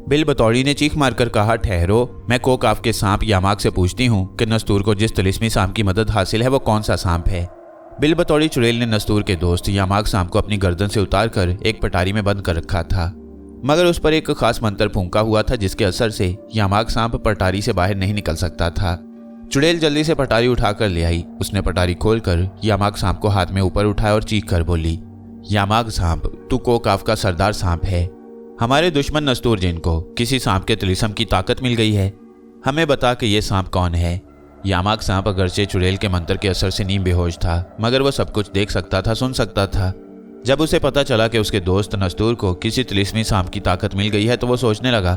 बिल बतौड़ी ने चीख मारकर कहा, ठहरो, मैं कोकाफ के सांप यामाक से पूछती हूँ कि नस्तूर को जिस तिलिस्मी सांप की मदद हासिल है वो कौन सा सांप है। बिल बतौड़ी चुड़ैल ने नस्तूर के दोस्त यामाक सांप को अपनी गर्दन से उतारकर एक पटारी में बंद कर रखा था। मगर उस पर एक खास मंत्र फूंका हुआ था जिसके असर से यामाग सांप पटारी से बाहर नहीं निकल सकता था। चुड़ैल जल्दी से पटारी उठाकर ले आई। उसने पटारी खोलकर यामाग सांप को हाथ में ऊपर उठाया और चीख कर बोली, यामाग सांप, तू कोकाफ का सरदार सांप है। हमारे दुश्मन नस्तूर जिन को किसी सांप के तिलिस्म की ताकत मिल गई है। हमें बता कि यह सांप कौन है। यामाग सांप अगरचे चुड़ैल के मंत्र के असर से नीम बेहोश था, मगर वह सब कुछ देख सकता था, सुन सकता था। जब उसे पता चला कि उसके दोस्त नस्तूर को किसी तिलिस्मी सांप की ताकत मिल गई है तो वो सोचने लगा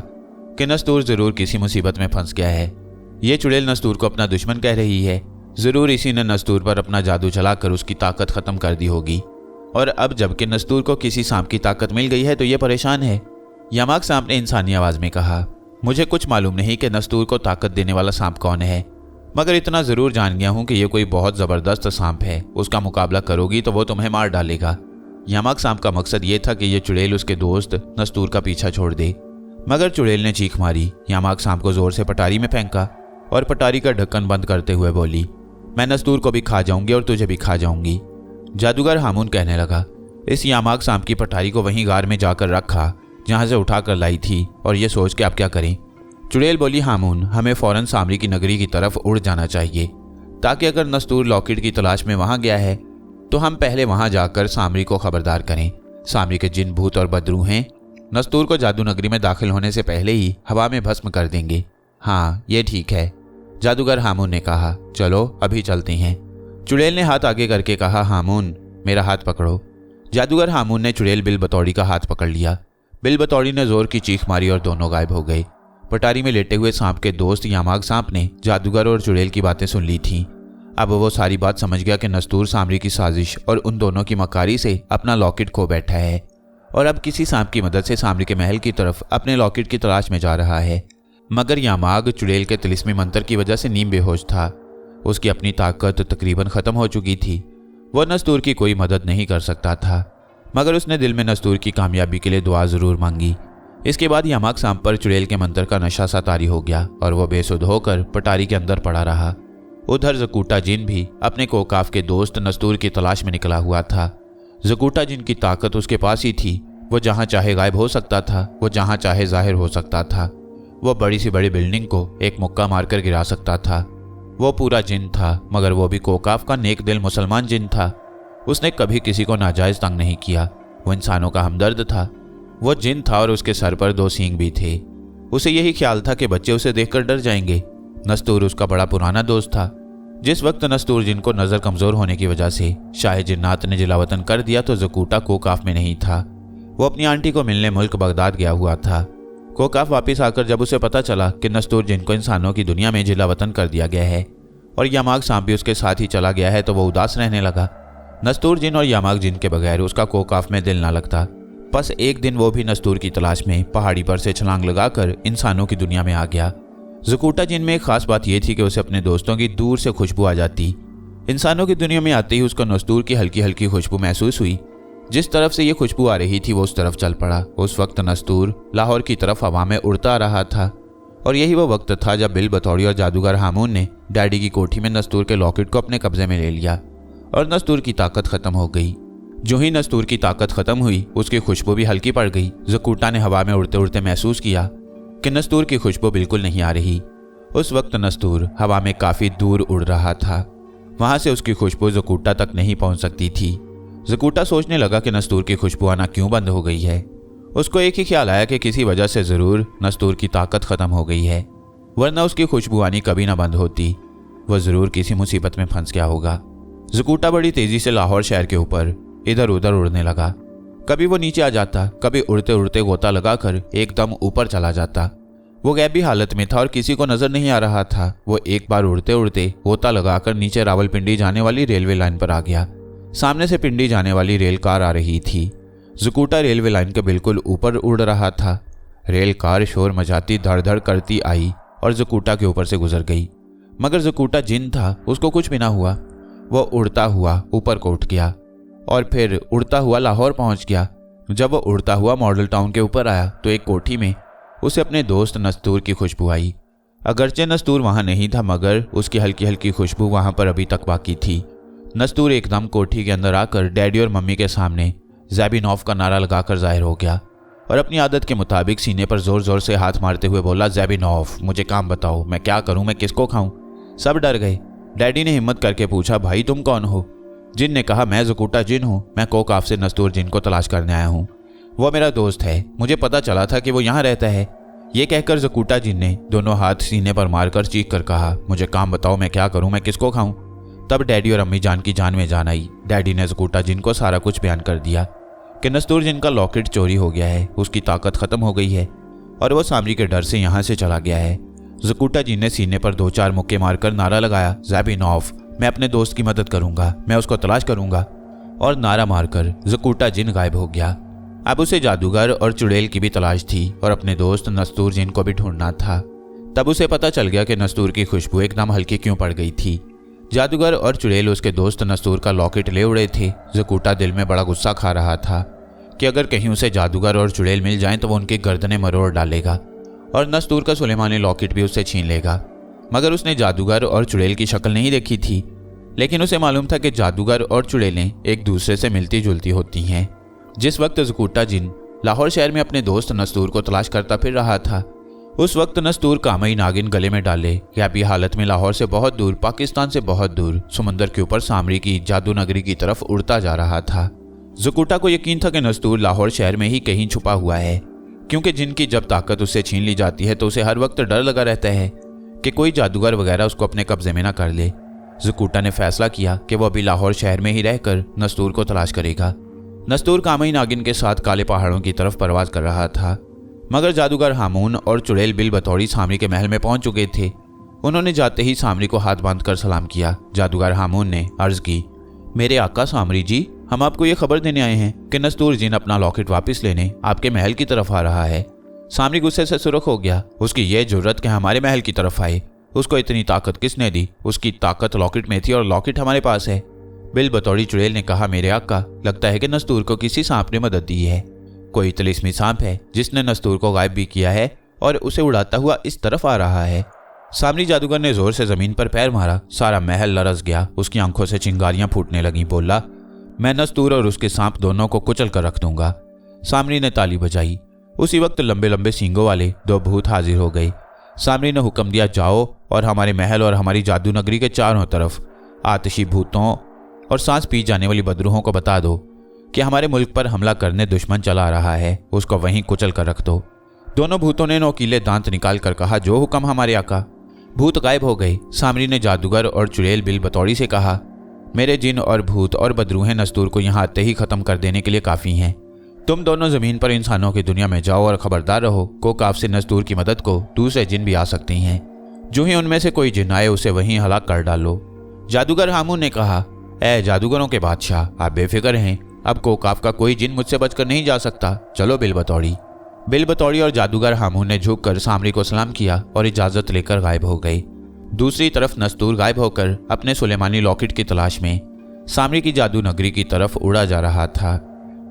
कि नस्तूर जरूर किसी मुसीबत में फंस गया है। ये चुड़ैल नस्तूर को अपना दुश्मन कह रही है। जरूर इसी ने नस्तूर पर अपना जादू चलाकर उसकी ताकत खत्म कर दी होगी। और अब जबकि नस्तूर को किसी सांप की ताकत मिल गई है तो ये परेशान है। यामाग सांप ने इंसानी आवाज में कहा, मुझे कुछ मालूम नहीं कि नस्तूर को ताकत देने वाला सांप कौन है, मगर इतना जरूर जान गया हूं कि यह कोई बहुत जबरदस्त सांप है। उसका मुकाबला करोगी तो वो तुम्हें मार डालेगा। यामाग सांप का मकसद ये था कि यह चुड़ैल उसके दोस्त नस्तूर का पीछा छोड़ दे, मगर चुड़ैल ने चीख मारी। यामाग सांप को जोर से पटारी में फेंका और पटारी का ढक्कन बंद करते हुए बोली, मैं नस्तूर को भी खा जाऊंगी और तुझे भी खा जाऊंगी। जादूगर हामून कहने लगा, इस यामाग सांप की पटारी को वहीं गार में जाकर रखा जहां से उठाकर लाई थी, और ये सोच के आप क्या करें। चुड़ैल बोली, हामून, हमें फौरन सामरी की नगरी की तरफ उड़ जाना चाहिए, ताकि अगर नस्तूर लॉकेट की तलाश में वहां गया है तो हम पहले वहां जाकर सामरी को खबरदार करें। सामरी के जिन, भूत और बदरू हैं नस्तूर को जादू नगरी में दाखिल होने से पहले ही हवा में भस्म कर देंगे। हाँ, ये ठीक है, जादूगर हामून ने कहा। चलो अभी चलते हैं। चुड़ैल ने हाथ आगे करके कहा, हामून, मेरा हाथ पकड़ो। जादूगर हामून ने चुड़ैल बिल बतौड़ी का हाथ पकड़ लिया। बिल बतौड़ी ने जोर की चीख मारी और दोनों गायब हो गए। पटारी में लेटे हुए सांप के दोस्त यामाग सांप ने जादूगर और चुड़ैल की बातें सुन ली थीं। अब वो सारी बात समझ गया कि नस्तूर सामरी की साजिश और उन दोनों की मकारी से अपना लॉकेट खो बैठा है और अब किसी सांप की मदद से सामरी के महल की तरफ अपने लॉकेट की तलाश में जा रहा है। मगर यामाग चुड़ैल के तिलिस्मी मंत्र की वजह से नीम बेहोश था। उसकी अपनी ताकत तकरीबन खत्म हो चुकी थी। वह नस्तूर की कोई मदद नहीं कर सकता था, मगर उसने दिल में नस्तूर की कामयाबी के लिए दुआ जरूर मांगी। इसके बाद यामाग सांप पर चुड़ैल के मंत्र का नशा सा तारी हो गया और वह बेसुध होकर पटारी के अंदर पड़ा रहा। उधर जकूटा जिन भी अपने कोकाफ के दोस्त नस्तूर की तलाश में निकला हुआ था। जकूटा जिन की ताकत उसके पास ही थी। वो जहां चाहे गायब हो सकता था, वो जहां चाहे जाहिर हो सकता था। वो बड़ी सी बड़ी बिल्डिंग को एक मुक्का मारकर गिरा सकता था। वो पूरा जिन था, मगर वो भी कोकाफ का नेक दिल मुसलमान जिन था। उसने कभी किसी को नाजायज तंग नहीं किया। वो इंसानों का हमदर्द था। वो जिन था और उसके सर पर 2 सींग भी थे। उसे यही ख्याल था कि बच्चे उसे देखकर डर जाएंगे। नस्तूर उसका बड़ा पुराना दोस्त था। जिस वक्त नस्तूर जिन को नजर कमजोर होने की वजह से शाह जिन्नात ने जिलावतन कर दिया तो जकूटा कोकाफ में नहीं था। वो अपनी आंटी को मिलने मुल्क बगदाद गया हुआ था। कोकाफ वापस आकर जब उसे पता चला कि नस्तूर जिन को इंसानों की दुनिया में जिलावतन कर दिया गया है और यामाग सांप भी उसके साथ ही चला गया है तो वो उदास रहने लगा। नस्तूर जिन और यामाग जिन के बगैर उसका कोकाफ में दिल ना लगता। बस एक दिन वो भी नस्तूर की तलाश में पहाड़ी पर से छलांग लगाकर इंसानों की दुनिया में आ गया। जकूटा जिन में एक खास बात यह थी कि उसे अपने दोस्तों की दूर से खुशबू आ जाती। इंसानों की दुनिया में आते ही उसको नस्तूर की हल्की हल्की खुशबू महसूस हुई। जिस तरफ से ये खुशबू आ रही थी वो उस तरफ चल पड़ा। उस वक्त नस्तूर लाहौर की तरफ हवा में उड़ता आ रहा था और यही वो वक्त था जब बिल बतौड़ी और जादूगर हामून ने डैडी की कोठी में नस्तूर के लॉकेट को अपने कब्जे में ले लिया और नस्तूर की ताकत खत्म हो गई। जो ही नस्तूर की ताकत खत्म हुई उसकी खुशबू भी हल्की पड़ गई। जकूटा ने हवा में उड़ते उड़ते महसूस किया कि नस्तूर की खुशबू बिल्कुल नहीं आ रही। उस वक्त नस्तूर हवा में काफी दूर उड़ रहा था। वहां से उसकी खुशबू जकूटा तक नहीं पहुंच सकती थी। जकूटा सोचने लगा कि नस्तूर की खुशबू आना क्यों बंद हो गई है। उसको एक ही ख्याल आया कि किसी वजह से जरूर नस्तूर की ताकत खत्म हो गई है, वरना उसकी खुशबू आनी कभी ना बंद होती। वह जरूर किसी मुसीबत में फंस गया होगा। जकूटा बड़ी तेजी से लाहौर शहर के ऊपर इधर उधर उड़ने लगा। कभी वो नीचे आ जाता, कभी उड़ते उड़ते गोता लगाकर एकदम ऊपर चला जाता। वो गैबी हालत में था और किसी को नजर नहीं आ रहा था। वो एक बार उड़ते उड़ते गोता लगाकर नीचे रावलपिंडी जाने वाली रेलवे लाइन पर आ गया। सामने से पिंडी जाने वाली रेल कार आ रही थी। जकूटा रेलवे लाइन के बिल्कुल ऊपर उड़ रहा था। रेल कार शोर मचाती धड़ धड़ करती आई और जकूटा के ऊपर से गुजर गई। मगर जकूटा जिन था, उसको कुछ भी ना हुआ। वो उड़ता हुआ ऊपर को उठ गया और फिर उड़ता हुआ लाहौर पहुंच गया। जब वो उड़ता हुआ मॉडल टाउन के ऊपर आया तो एक कोठी में उसे अपने दोस्त नस्तूर की खुशबू आई। अगरचे नस्तूर वहां नहीं था, मगर उसकी हल्की हल्की खुशबू वहां पर अभी तक बाकी थी। नस्तूर एकदम कोठी के अंदर आकर डैडी और मम्मी के सामने ज़ैबिनॉफ का नारा लगाकर जाहिर हो गया। और अपनी आदत के मुताबिक सीने पर जोर जोर से हाथ मारते हुए बोला, ज़ेबिनॉफ, मुझे काम बताओ, मैं क्या करूं, मैं किसको खाऊं? सब डर गए। डैडी ने हिम्मत करके पूछा, भाई तुम कौन हो? जिन ने कहा, मैं ज़कूटा जिन हूँ, मैं कोकाफ से नस्तूर जिन को तलाश करने आया हूँ। वो मेरा दोस्त है, मुझे पता चला था कि वो यहाँ रहता है। ये कहकर ज़कूटा जिन ने दोनों हाथ सीने पर मारकर चीख कर कहा, मुझे काम बताओ, मैं क्या करूं, मैं किसको खाऊं? तब डैडी और अम्मी जान की जान में जान आई। डैडी ने ज़कूटा जिन को सारा कुछ बयान कर दिया कि नस्तूर जिन का लॉकेट चोरी हो गया है, उसकी ताकत खत्म हो गई है और वो सामरी के डर से यहाँ से चला गया है। ज़कूटा जिन ने सीने पर 2-4 मुक्के मारकर नारा लगाया, ज़ेबिनॉफ, मैं अपने दोस्त की मदद करूंगा, मैं उसको तलाश करूंगा। और नारा मारकर ज़कूटा जिन गायब हो गया। अब उसे जादूगर और चुड़ैल की भी तलाश थी और अपने दोस्त नस्तूर जिन को भी ढूंढना था। तब उसे पता चल गया कि नस्तूर की खुशबू एकदम हल्की क्यों पड़ गई थी। जादूगर और चुड़ैल उसके दोस्त नस्तूर का लॉकेट ले उड़े थे। ज़कूटा दिल में बड़ा गुस्सा खा रहा था कि अगर कहीं उसे जादूगर और चुड़ैल मिल जाएं तो वो उनकी गर्दनें मरोड़ डालेगा और नस्तूर का सुलेमानी लॉकेट भी उससे छीन लेगा। मगर उसने जादूगर और चुड़ैल की शक्ल नहीं देखी थी, लेकिन उसे मालूम था कि जादूगर और चुड़ैलें एक दूसरे से मिलती जुलती होती हैं। जिस वक्त ज़कूटा जिन लाहौर शहर में अपने दोस्त नस्तूर को तलाश करता फिर रहा था, उस वक्त नस्तूर कामई नागिन गले में डाले याबी हालत में लाहौर से बहुत दूर, पाकिस्तान से बहुत दूर, समुंदर के ऊपर सामरी की जादू नगरी की तरफ उड़ता जा रहा था। ज़कूटा को यकीन था कि नस्तूर लाहौर शहर में ही कहीं छुपा हुआ है, क्योंकि जिनकी जब ताकत उससे छीन ली जाती है तो उसे हर वक्त डर लगा रहता है कि कोई जादूगर वगैरह उसको अपने कब्जे में ना कर ले। ज़कूटा ने फैसला किया कि वो अभी लाहौर शहर में ही रहकर नस्तूर को तलाश करेगा। नस्तूर कामई नागिन के साथ काले पहाड़ों की तरफ परवाज कर रहा था, मगर जादूगर हामून और चुड़ैल बिल बतौड़ी सामरी के महल में पहुंच चुके थे। उन्होंने जाते ही सामरी को हाथ बांधकर सलाम किया। जादूगर हामून ने अर्ज की, मेरे आका सामरी जी, हम आपको ये खबर देने आए हैं कि नस्तूर जिन अपना लॉकेट वापस लेने आपके महल की तरफ आ रहा है। सामरी गुस्से से सुर्ख हो गया। उसकी यह जुर्रत कि हमारे महल की तरफ आए, उसको इतनी ताकत किसने दी? उसकी ताकत लॉकेट में थी और लॉकेट हमारे पास है। बिल बतौड़ी चुड़ैल ने कहा, मेरे आका, लगता है कि नस्तूर को किसी सांप ने मदद दी है। कोई तिलिस्मी सांप है जिसने नस्तूर को गायब भी किया है और उसे उड़ाता हुआ इस तरफ आ रहा है। सामरी जादूगर ने जोर से जमीन पर पैर मारा। सारा महल लरस गया। उसकी आंखों से चिंगारियां फूटने लगीं। बोला, मैं नस्तूर और उसके सांप दोनों को कुचल कर रख दूंगा। सामरी ने ताली बजाई। उसी वक्त लंबे लंबे सींगों वाले 2 भूत हाजिर हो गए। सामरी ने हुक्म दिया, जाओ और हमारे महल और हमारी जादू नगरी के चारों तरफ आतिशी भूतों और सांस पी जाने वाली बदरूहों को बता दो कि हमारे मुल्क पर हमला करने दुश्मन चला रहा है, उसको वहीं कुचल कर रख दो। दोनों भूतों ने नोकीले दांत निकाल कर कहा, जो हुक्म हमारे आका। भूत गायब हो गए। सामरी ने जादूगर और चुड़ैल बिल बतौड़ी से कहा, मेरे जिन और भूत और बदरूहें नस्तूर को यहाँ आते ही खत्म कर देने के लिए काफ़ी हैं। तुम दोनों ज़मीन पर इंसानों की दुनिया में जाओ और ख़बरदार रहो, कोकाफ से नस्तूर की मदद को दूसरे जिन भी आ सकती हैं। जो ही उनमें से कोई जिन आए उसे वहीं हलाक कर डालो। जादूगर हामून ने कहा, ए जादूगरों के बादशाह, आप बेफिक्र हैं, अब कोकाफ का कोई जिन मुझसे बचकर नहीं जा सकता। चलो बिल बतौड़ी और जादूगर हामून ने झुककर सामरी को सलाम किया और इजाज़त लेकर गायब हो गए। दूसरी तरफ नस्तूर गायब होकर अपने सुलेमानी लॉकेट की तलाश में सामरी की जादू नगरी की तरफ उड़ा जा रहा था।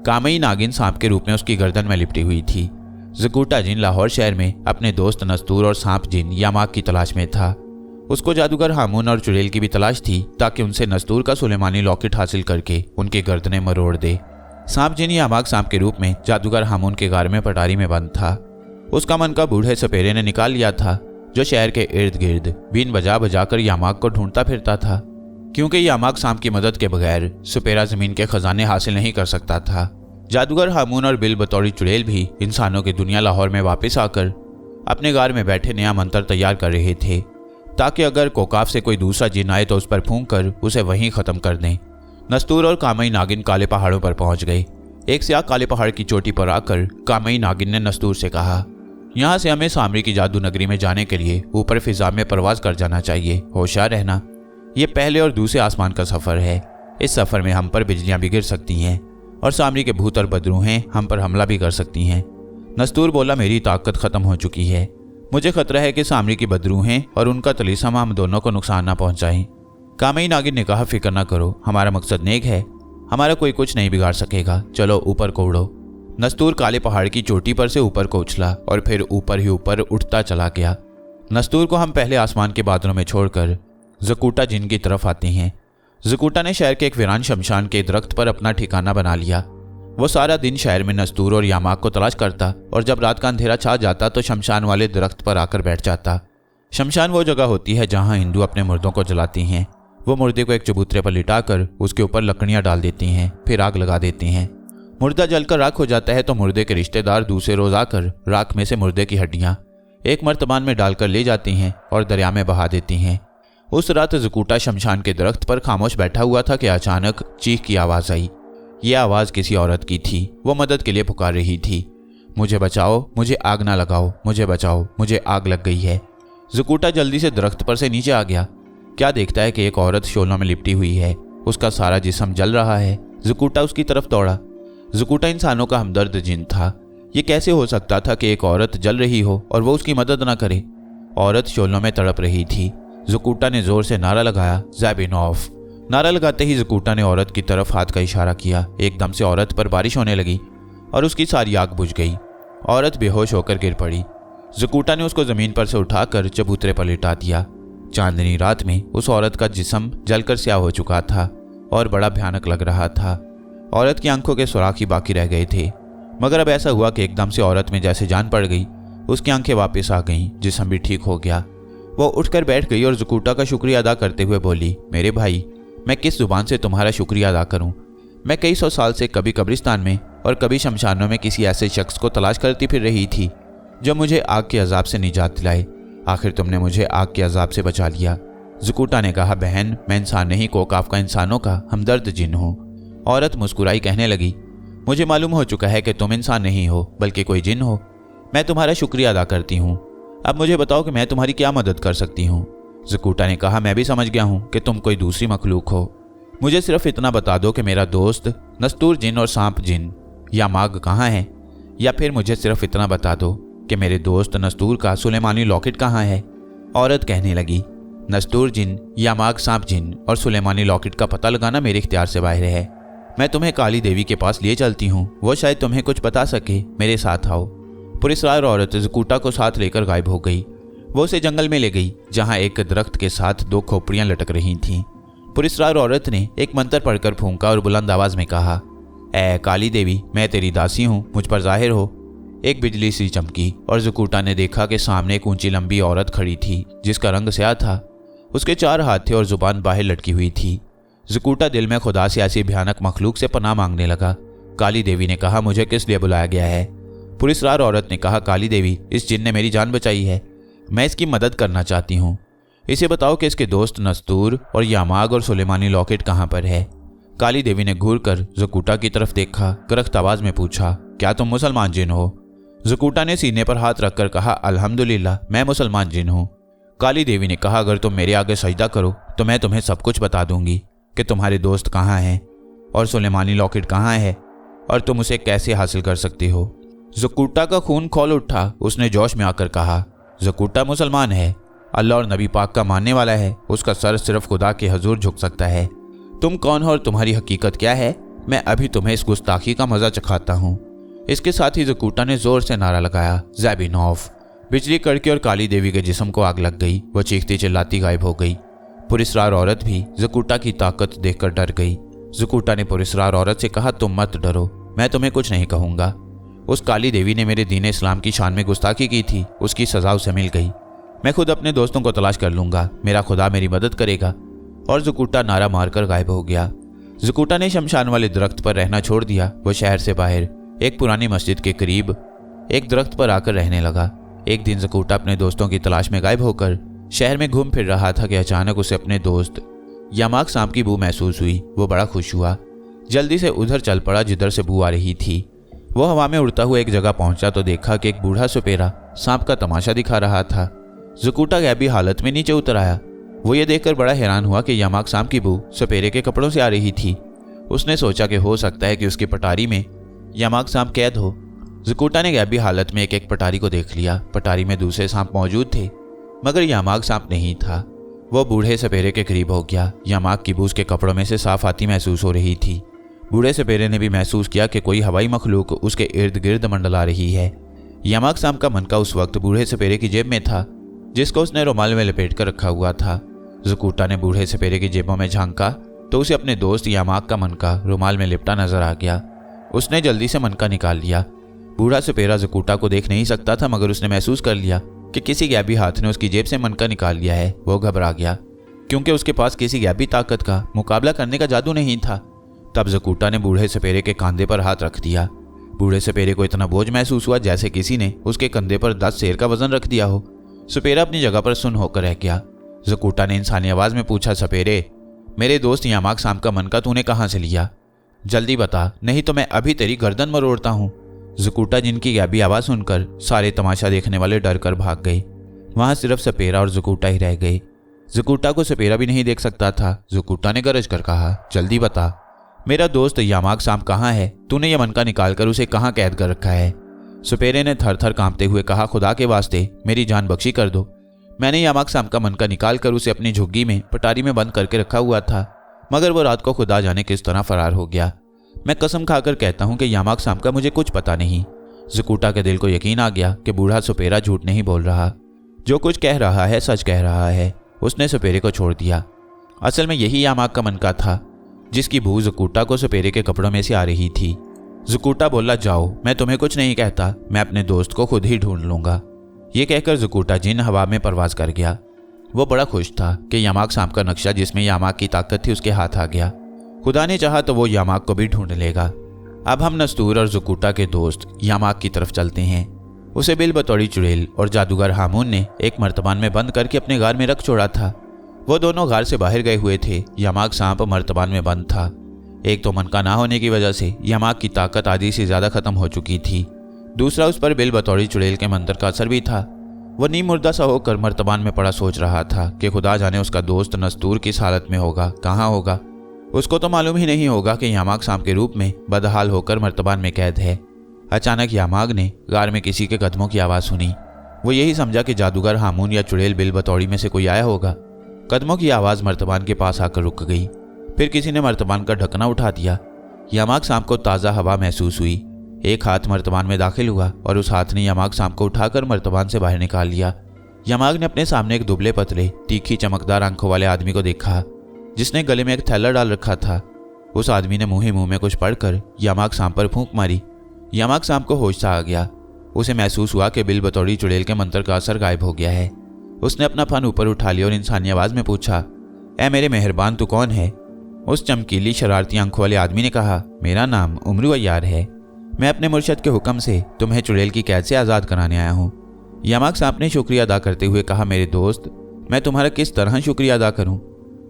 कामई नागिन सांप के रूप में उसकी गर्दन में लिपटी हुई थी। ज़कूटा जिन लाहौर शहर में अपने दोस्त नस्तूर और सांप जिन यामाक की तलाश में था। उसको जादूगर हामून और चुड़ैल की भी तलाश थी ताकि उनसे नस्तूर का सुलेमानी लॉकेट हासिल करके उनकी गर्दनें मरोड़ दे। सांप जिन यामाक सांप के रूप में जादूगर हामून के गार में पटारी में बंद था। उसका मन का बूढ़े सपेरे ने निकाल लिया था, जो शहर के इर्द गिर्द बीन बजा बजाकर यामाक को ढूंढता फिरता था, क्योंकि यामाक सांप की मदद के बगैर सपेरा जमीन के खजाने हासिल नहीं कर सकता था। जादूगर हामून और बिल बतौड़ी चुड़ैल भी इंसानों की दुनिया लाहौर में वापस आकर अपने गार में बैठे नया मंत्र तैयार कर रहे थे, ताकि अगर कोकाफ से कोई दूसरा जिन आए तो उस पर फूंक कर उसे वहीं ख़त्म कर दें। नस्तूर और कामई नागिन काले पहाड़ों पर पहुंच गए। एक स्याह काले पहाड़ की चोटी पर आकर कामई नागिन ने नस्तूर से कहा, यहाँ से हमें सामरी की जादू नगरी में जाने के लिए ऊपर फिजा में परवाज कर जाना चाहिए। होशियार रहना, ये पहले और दूसरे आसमान का सफ़र है। इस सफ़र में हम पर बिजलियाँ भी गिर सकती हैं और सामरी के भूत और बदरूहें हम पर हमला भी कर सकती हैं। नस्तूर बोला, मेरी ताकत ख़त्म हो चुकी है। मुझे खतरा है कि सामरी की बदरूहें और उनका तलीसम हम दोनों को नुकसान ना पहुंचाएं। कामई नागिन ने कहा, फिक्र ना करो, हमारा मकसद नेक है, हमारा कोई कुछ नहीं बिगाड़ सकेगा। चलो ऊपर को उड़ो। नस्तूर काले पहाड़ की चोटी पर से ऊपर को उछला और फिर ऊपर ही ऊपर उठता चला गया। नस्तूर को हम पहले आसमान के बादलों में छोड़कर ज़कूटा जिन की तरफ आते हैं। ज़कूटा ने शहर के एक वीरान शमशान के दरख्त पर अपना ठिकाना बना लिया। वो सारा दिन शहर में नस्तूर और यामाक को तलाश करता और जब रात का अंधेरा छा जाता तो शमशान वाले दरख्त पर आकर बैठ जाता। शमशान वो जगह होती है जहाँ हिंदू अपने मुर्दों को जलाती हैं। वो मुर्दे को एक चबूतरे पर लिटाकर उसके ऊपर लकड़ियाँ डाल देती हैं, फिर आग लगा देती हैं। मुर्दा जलकर राख हो जाता है तो मुर्दे के रिश्तेदार दूसरे रोज आकर राख में से मुर्दे की हड्डियाँ एक मर्तबान में डालकर ले जाती हैं और दरिया में बहा देती हैं। उस रात ज़कूटा शमशान के दरख्त पर खामोश बैठा हुआ था कि अचानक चीख की आवाज़ आई। ये आवाज़ किसी औरत की थी। वो मदद के लिए पुकार रही थी। मुझे बचाओ, मुझे आग ना लगाओ, मुझे बचाओ, मुझे आग लग गई है। ज़कूटा जल्दी से दरख्त पर से नीचे आ गया। क्या देखता है कि एक औरत शोलों में लिपटी हुई है, उसका सारा जिस्म जल रहा है। ज़कूटा उसकी तरफ दौड़ा। ज़कूटा इंसानों का हमदर्द जिन था। ये कैसे हो सकता था कि एक औरत जल रही हो और वो उसकी मदद ना करे। औरत शोलों में तड़प रही थी। ज़कूटा ने जोर से नारा लगाया, ज़ैबिनॉफ। नारा लगाते ही ज़कूटा ने औरत की तरफ हाथ का इशारा किया। एकदम से औरत पर बारिश होने लगी और उसकी सारी आग बुझ गई। औरत बेहोश होकर गिर पड़ी। ज़कूटा ने उसको ज़मीन पर से उठाकर चबूतरे पर लिटा दिया। चांदनी रात में उस औरत का जिस्म जलकर स्याह हो चुका था और बड़ा भयानक लग रहा था। औरत की आंखों के सुराख ही बाकी रह गए थे। मगर अब ऐसा हुआ कि एकदम से औरत में जैसे जान पड़ गई। उसकी आंखें वापस आ गईं, जिस्म भी ठीक हो गया। वो उठकर बैठ गई और ज़कूटा का शुक्रिया अदा करते हुए बोली, मेरे भाई, मैं किस जुबान से तुम्हारा शुक्रिया अदा करूं? मैं कई सौ साल से कभी कब्रिस्तान में और कभी शमशानों में किसी ऐसे शख्स को तलाश करती फिर रही थी जो मुझे आग के अजाब से निजात दिलाए। आखिर तुमने मुझे आग के अजाब से बचा लिया। ज़कूटा ने कहा, बहन, मैं इंसान नहीं, कोकाफ का इंसानों का हमदर्द जिन हूँ। औरत मुस्कुराई, कहने लगी, मुझे मालूम हो चुका है कि तुम इंसान नहीं हो बल्कि कोई जिन हो। मैं तुम्हारा शुक्रिया अदा करती हूँ। अब मुझे बताओ कि मैं तुम्हारी क्या मदद कर सकती हूँ। ज़कूटा ने कहा, मैं भी समझ गया हूँ कि तुम कोई दूसरी मखलूक हो। मुझे सिर्फ इतना बता दो कि मेरा दोस्त नस्तूर जिन और सांप जिन यामाक कहाँ है, या फिर मुझे सिर्फ इतना बता दो कि मेरे दोस्त नस्तूर का सुलेमानी लॉकेट कहाँ है। औरत कहने लगी, नस्तूर जिन, यामाक सांप जिन और सुलेमानी लॉकेट का पता लगाना मेरे इख्तियार से बाहर है। मैं तुम्हें काली देवी के पास लिए चलती हूँ, वो शायद तुम्हें कुछ बता सके। मेरे साथ आओ। पुलिसवार औरत ज़कूटा को साथ लेकर गायब हो गई। वो उसे जंगल में ले गई जहाँ एक दरख्त के साथ दो खोपड़ियाँ लटक रही थीं। पुलिसवार औरत ने एक मंत्र पढ़कर फूंका और बुलंद आवाज में कहा, ऐ काली देवी, मैं तेरी दासी हूँ, मुझ पर जाहिर हो। एक बिजली सी चमकी और ज़कूटा ने देखा कि सामने एक ऊंची लंबी औरत खड़ी थी जिसका रंग स्याह था। उसके 4 हाथ थे और जुबान बाहर लटकी हुई थी। ज़कूटा दिल में खुदा से ऐसी भयानक मखलूक से पनाह मांगने लगा। काली देवी ने कहा, मुझे किस लिए बुलाया गया है? पुलिसवार औरत ने कहा, काली देवी, इस जिन ने मेरी जान बचाई है, मैं इसकी मदद करना चाहती हूँ। इसे बताओ कि इसके दोस्त नस्तूर और यामाग और सुलेमानी लॉकेट कहाँ पर है। काली देवी ने घूर कर ज़कूटा की तरफ देखा, करख्त आवाज में पूछा, क्या तुम मुसलमान जिन हो? ज़कूटा ने सीने पर हाथ रखकर कहा, अल्हम्दुलिल्लाह, मैं मुसलमान जिन हूँ। काली देवी ने कहा, अगर तुम मेरे आगे सजदा करो तो मैं तुम्हें सब कुछ बता दूंगी कि तुम्हारे दोस्त कहाँ हैं और सुलेमानी लॉकेट कहाँ है और तुम उसे कैसे हासिल कर सकती हो। ज़कूटा का खून खौल उठा। उसने जोश में आकर कहा, ज़कूटा मुसलमान है, अल्लाह और नबी पाक का मानने वाला है, उसका सर सिर्फ खुदा के हजूर झुक सकता है। तुम कौन हो और तुम्हारी हकीकत क्या है? मैं अभी तुम्हें इस गुस्ताखी का मजा चखाता हूँ। इसके साथ ही ज़कूटा ने जोर से नारा लगाया, ज़ैबिनॉफ। बिजली कड़की और काली देवी के जिस्म को आग लग गई। वो चीखती चिल्लाती गायब हो गई। पुलिसवार औरत भी ज़कूटा की ताकत देखकर डर गई। ज़कूटा ने पुलिसवार औरत से कहा, तुम मत डरो, मैं तुम्हें कुछ नहीं कहूँगा। उस काली देवी ने मेरे दीन इस्लाम की शान में गुस्ताखी की थी, उसकी सजा उसे मिल गई। मैं खुद अपने दोस्तों को तलाश कर लूँगा, मेरा खुदा मेरी मदद करेगा। और ज़कूटा नारा मारकर गायब हो गया। ज़कूटा ने शमशान वाले दरख्त पर रहना छोड़ दिया। वो शहर से बाहर एक पुरानी मस्जिद के करीब एक दरख्त पर आकर रहने लगा। एक दिन ज़कूटा अपने दोस्तों की तलाश में गायब होकर शहर में घूम फिर रहा था कि अचानक उसे अपने दोस्त यामाक सांप की बू महसूस हुई। वो बड़ा खुश हुआ, जल्दी से उधर चल पड़ा जिधर से बू आ रही थी। वो हवा में उड़ता हुआ एक जगह पहुंचा तो देखा कि एक बूढ़ा सपेरा सांप का तमाशा दिखा रहा था। ज़कूटा गैबी हालत में नीचे उतर आया। वो ये देखकर बड़ा हैरान हुआ कि यामाक सांप की बू सपेरे के कपड़ों से आ रही थी। उसने सोचा कि हो सकता है कि उसकी पटारी में यामाक सांप कैद हो। ज़कूटा ने गैबी हालत में एक पटारी को देख लिया। पटारी में दूसरे सांप मौजूद थे मगर यामाक सांप नहीं था। वो बूढ़े सपेरे के करीब हो गया। यामाक की बू उसके कपड़ों में से साफ आती महसूस हो रही थी। बूढ़े सपेरे ने भी महसूस किया कि कोई हवाई मखलूक उसके इर्द गिर्द मंडला रही है। यामाक सांप का मनका उस वक्त बूढ़े सपेरे की जेब में था जिसको उसने रुमाल में लपेट कर रखा हुआ था। ज़कूटा ने बूढ़े सपेरे की जेबों में झांका तो उसे अपने दोस्त यामाक का मनका रुमाल में लिपटा नजर आ गया। उसने जल्दी से मनका निकाल लिया। बूढ़ा सपेरा जकूटा को देख नहीं सकता था, मगर उसने महसूस कर लिया कि किसी गैबी हाथ ने उसकी जेब से मनका निकाल लिया है। वो घबरा गया क्योंकि उसके पास किसी गैबी ताकत का मुकाबला करने का जादू नहीं था। तब जकूटा ने बूढ़े सपेरे के कंधे पर हाथ रख दिया। बूढ़े सपेरे को इतना बोझ महसूस हुआ जैसे किसी ने उसके कंधे पर 10 शेर का वजन रख दिया हो। सपेरा अपनी जगह पर सुन्न होकर रह गया। जकूटा ने इंसानी आवाज में पूछा, सपेरे, मेरे दोस्त यामाक साम का मनका तूने कहाँ से लिया? जल्दी बता, नहीं तो मैं अभी तेरी गर्दन मरोड़ता हूँ। जकूटा, जिनकी गैबी आवाज सुनकर सारे तमाशा देखने वाले डर कर भाग गए। वहां सिर्फ सपेरा और जकूटा ही रह गए। जकूटा को सपेरा भी नहीं देख सकता था। जकूटा ने गरज कर कहा, जल्दी बता, मेरा दोस्त यामाक साम कहाँ है? तूने यह मनका निकालकर उसे कहाँ कैद कर रखा है? सपेरे ने थर थर कांपते हुए कहा, खुदा के वास्ते मेरी जान बख्शी कर दो। मैंने यामाक साम का मनका निकालकर उसे अपनी झुग्गी में पटारी में बंद करके रखा हुआ था, मगर वो रात को खुदा जाने किस तरह फरार हो गया। मैं कसम खाकर कहता हूं कि यामाक साम का मुझे कुछ पता नहीं। जकूटा के दिल को यकीन आ गया कि बूढ़ा सपेरा झूठ नहीं बोल रहा। जो कुछ कह रहा है सच कह रहा है। उसने सपेरे को छोड़ दिया। असल में यही यामाक का मनका था जिसकी बू जकूटा को सपेरे के कपड़ों में से आ रही थी। जकूटा बोला, जाओ, मैं तुम्हें कुछ नहीं कहता, मैं अपने दोस्त को खुद ही ढूंढ लूंगा। ये कहकर जकूटा जिन हवा में परवाज कर गया। वो बड़ा खुश था कि यामाक साम का नक्शा जिसमें यामाक की ताकत थी उसके हाथ आ गया। खुदा ने चाहा तो वो यामाक को भी ढूंढ लेगा। अब हम नस्तूर और जकूटा के दोस्त यामाक की तरफ चलते हैं। उसे बिल बतौड़ी चुड़ैल और जादूगर हामून ने एक मर्तबान में बंद करके अपने गार में रख छोड़ा था। वो दोनों गार से बाहर गए हुए थे। यामाक सांप मर्तबान में बंद था। एक तो मनका ना होने की वजह से यामाक की ताकत आधी से ज्यादा खत्म हो चुकी थी। दूसरा, उस पर बिल बतौड़ी चुड़ैल के मंत्र का असर भी था। वो नीम मुर्दा सा होकर मर्तबान में पड़ा सोच रहा था कि खुदा जाने उसका दोस्त नस्तूर किस हालत में होगा, कहाँ होगा। उसको तो मालूम ही नहीं होगा कि यामाक सांप के रूप में बदहाल होकर मर्तबान में कैद है। अचानक यामाक ने गार में किसी के कदमों की आवाज़ सुनी। वो यही समझा कि जादूगर हामून या चुड़ैल बिल बतौड़ी में से कोई आया होगा। कदमों की आवाज़ मर्तबान के पास आकर रुक गई। फिर किसी ने मर्तबान का ढकना उठा दिया। यामाक सांप को ताज़ा हवा महसूस हुई। एक हाथ मर्तबान में दाखिल हुआ और उस हाथ ने यामाक सांप को उठाकर मर्तबान से बाहर निकाल लिया। यामाक ने अपने सामने एक दुबले पतले तीखी चमकदार आंखों वाले आदमी को देखा जिसने गले में एक थैला डाल रखा था। उस आदमी ने मुंह ही मुंह में कुछ पढ़कर यामाक सांप पर फूंक मारी। यामाक सांप को होश सा आ गया। उसे महसूस हुआ कि बिल बतौड़ी चुड़ैल के मंत्र का असर गायब हो गया है। उसने अपना फन ऊपर उठा लिया और इंसानी आवाज में पूछा, ऐ मेरे मेहरबान, तू कौन है? उस चमकीली शरारती आंखों वाले आदमी ने कहा, मेरा नाम उमरू अय्यार है। मैं अपने मुर्शद के हुक्म से तुम्हें चुड़ैल की कैद से आज़ाद कराने आया हूँ। यामाक सांप ने शुक्रिया अदा करते हुए कहा, मेरे दोस्त, मैं तुम्हारा किस तरह शुक्रिया अदा करूँ?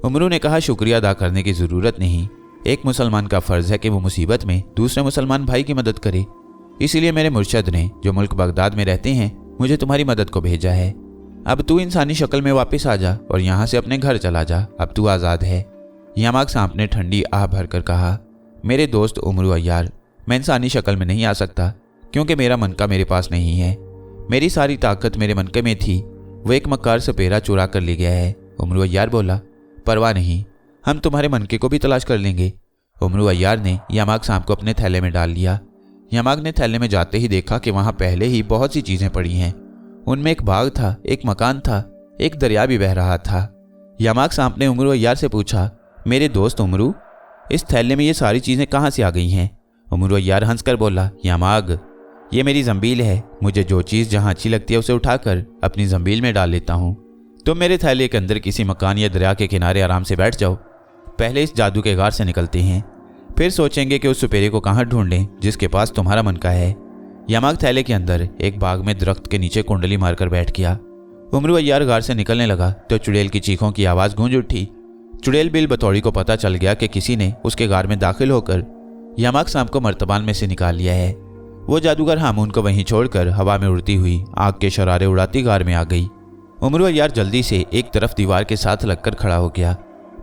उमरू ने कहा, शुक्रिया अदा करने की ज़रूरत नहीं। एक मुसलमान का फ़र्ज़ है कि वो मुसीबत में दूसरे मुसलमान भाई की मदद करे। इसीलिए मेरे मुर्शद ने, जो मुल्क बगदाद में रहते हैं, मुझे तुम्हारी मदद को भेजा है। अब तू इंसानी शक्ल में वापस आ जा और यहाँ से अपने घर चला जा। अब तू आज़ाद है। यामाक सांप ने ठंडी आह भरकर कहा, मेरे दोस्त उमरू अय्यार, मैं इंसानी शक्ल में नहीं आ सकता क्योंकि मेरा मनका मेरे पास नहीं है। मेरी सारी ताकत मेरे मनके में थी। वो एक मक्कार सपेरा चुरा कर ले गया है। उमरू अय्यार बोला, परवाह नहीं, हम तुम्हारे मनके को भी तलाश कर लेंगे। उमरू अय्यार ने यामाक सांप को अपने थैले में डाल लिया। यामाक ने थैले में जाते ही देखा कि वहाँ पहले ही बहुत सी चीज़ें पड़ी हैं। उनमें एक बाग था, एक मकान था, एक दरिया भी बह रहा था। यामाक सांप ने उमरू अय्यार से पूछा, मेरे दोस्त उमरू, इस थैले में ये सारी चीज़ें कहाँ से आ गई हैं? उमरू अय्यार हंसकर बोला, यामाक, ये मेरी जंबील है। मुझे जो चीज़ जहाँ अच्छी लगती है उसे उठाकर अपनी जंबील में डाल लेता हूँ। तुम मेरे थैले के अंदर किसी मकान या दरिया के किनारे आराम से बैठ जाओ। पहले इस जादू के गार से निकलते हैं, फिर सोचेंगे कि उस सुपेरे को कहाँ ढूंढें जिसके पास तुम्हारा मनका है। यामाक थैले के अंदर एक बाग में दरख्त के नीचे कुंडली मारकर बैठ गया। उमरू अय्यार गार से निकलने लगा तो चुड़ैल की चीखों की आवाज़ गूंज उठी। चुड़ैल बिल बतौड़ी को पता चल गया कि किसी ने उसके गार में दाखिल होकर यामाक सांप को मर्तबान में से निकाल लिया है। वो जादूगर हामून को वहीं छोड़कर हवा में उड़ती हुई आग के शरारे उड़ाती गार में आ गई। उमरू अय्यार जल्दी से एक तरफ दीवार के साथ लगकर खड़ा हो गया।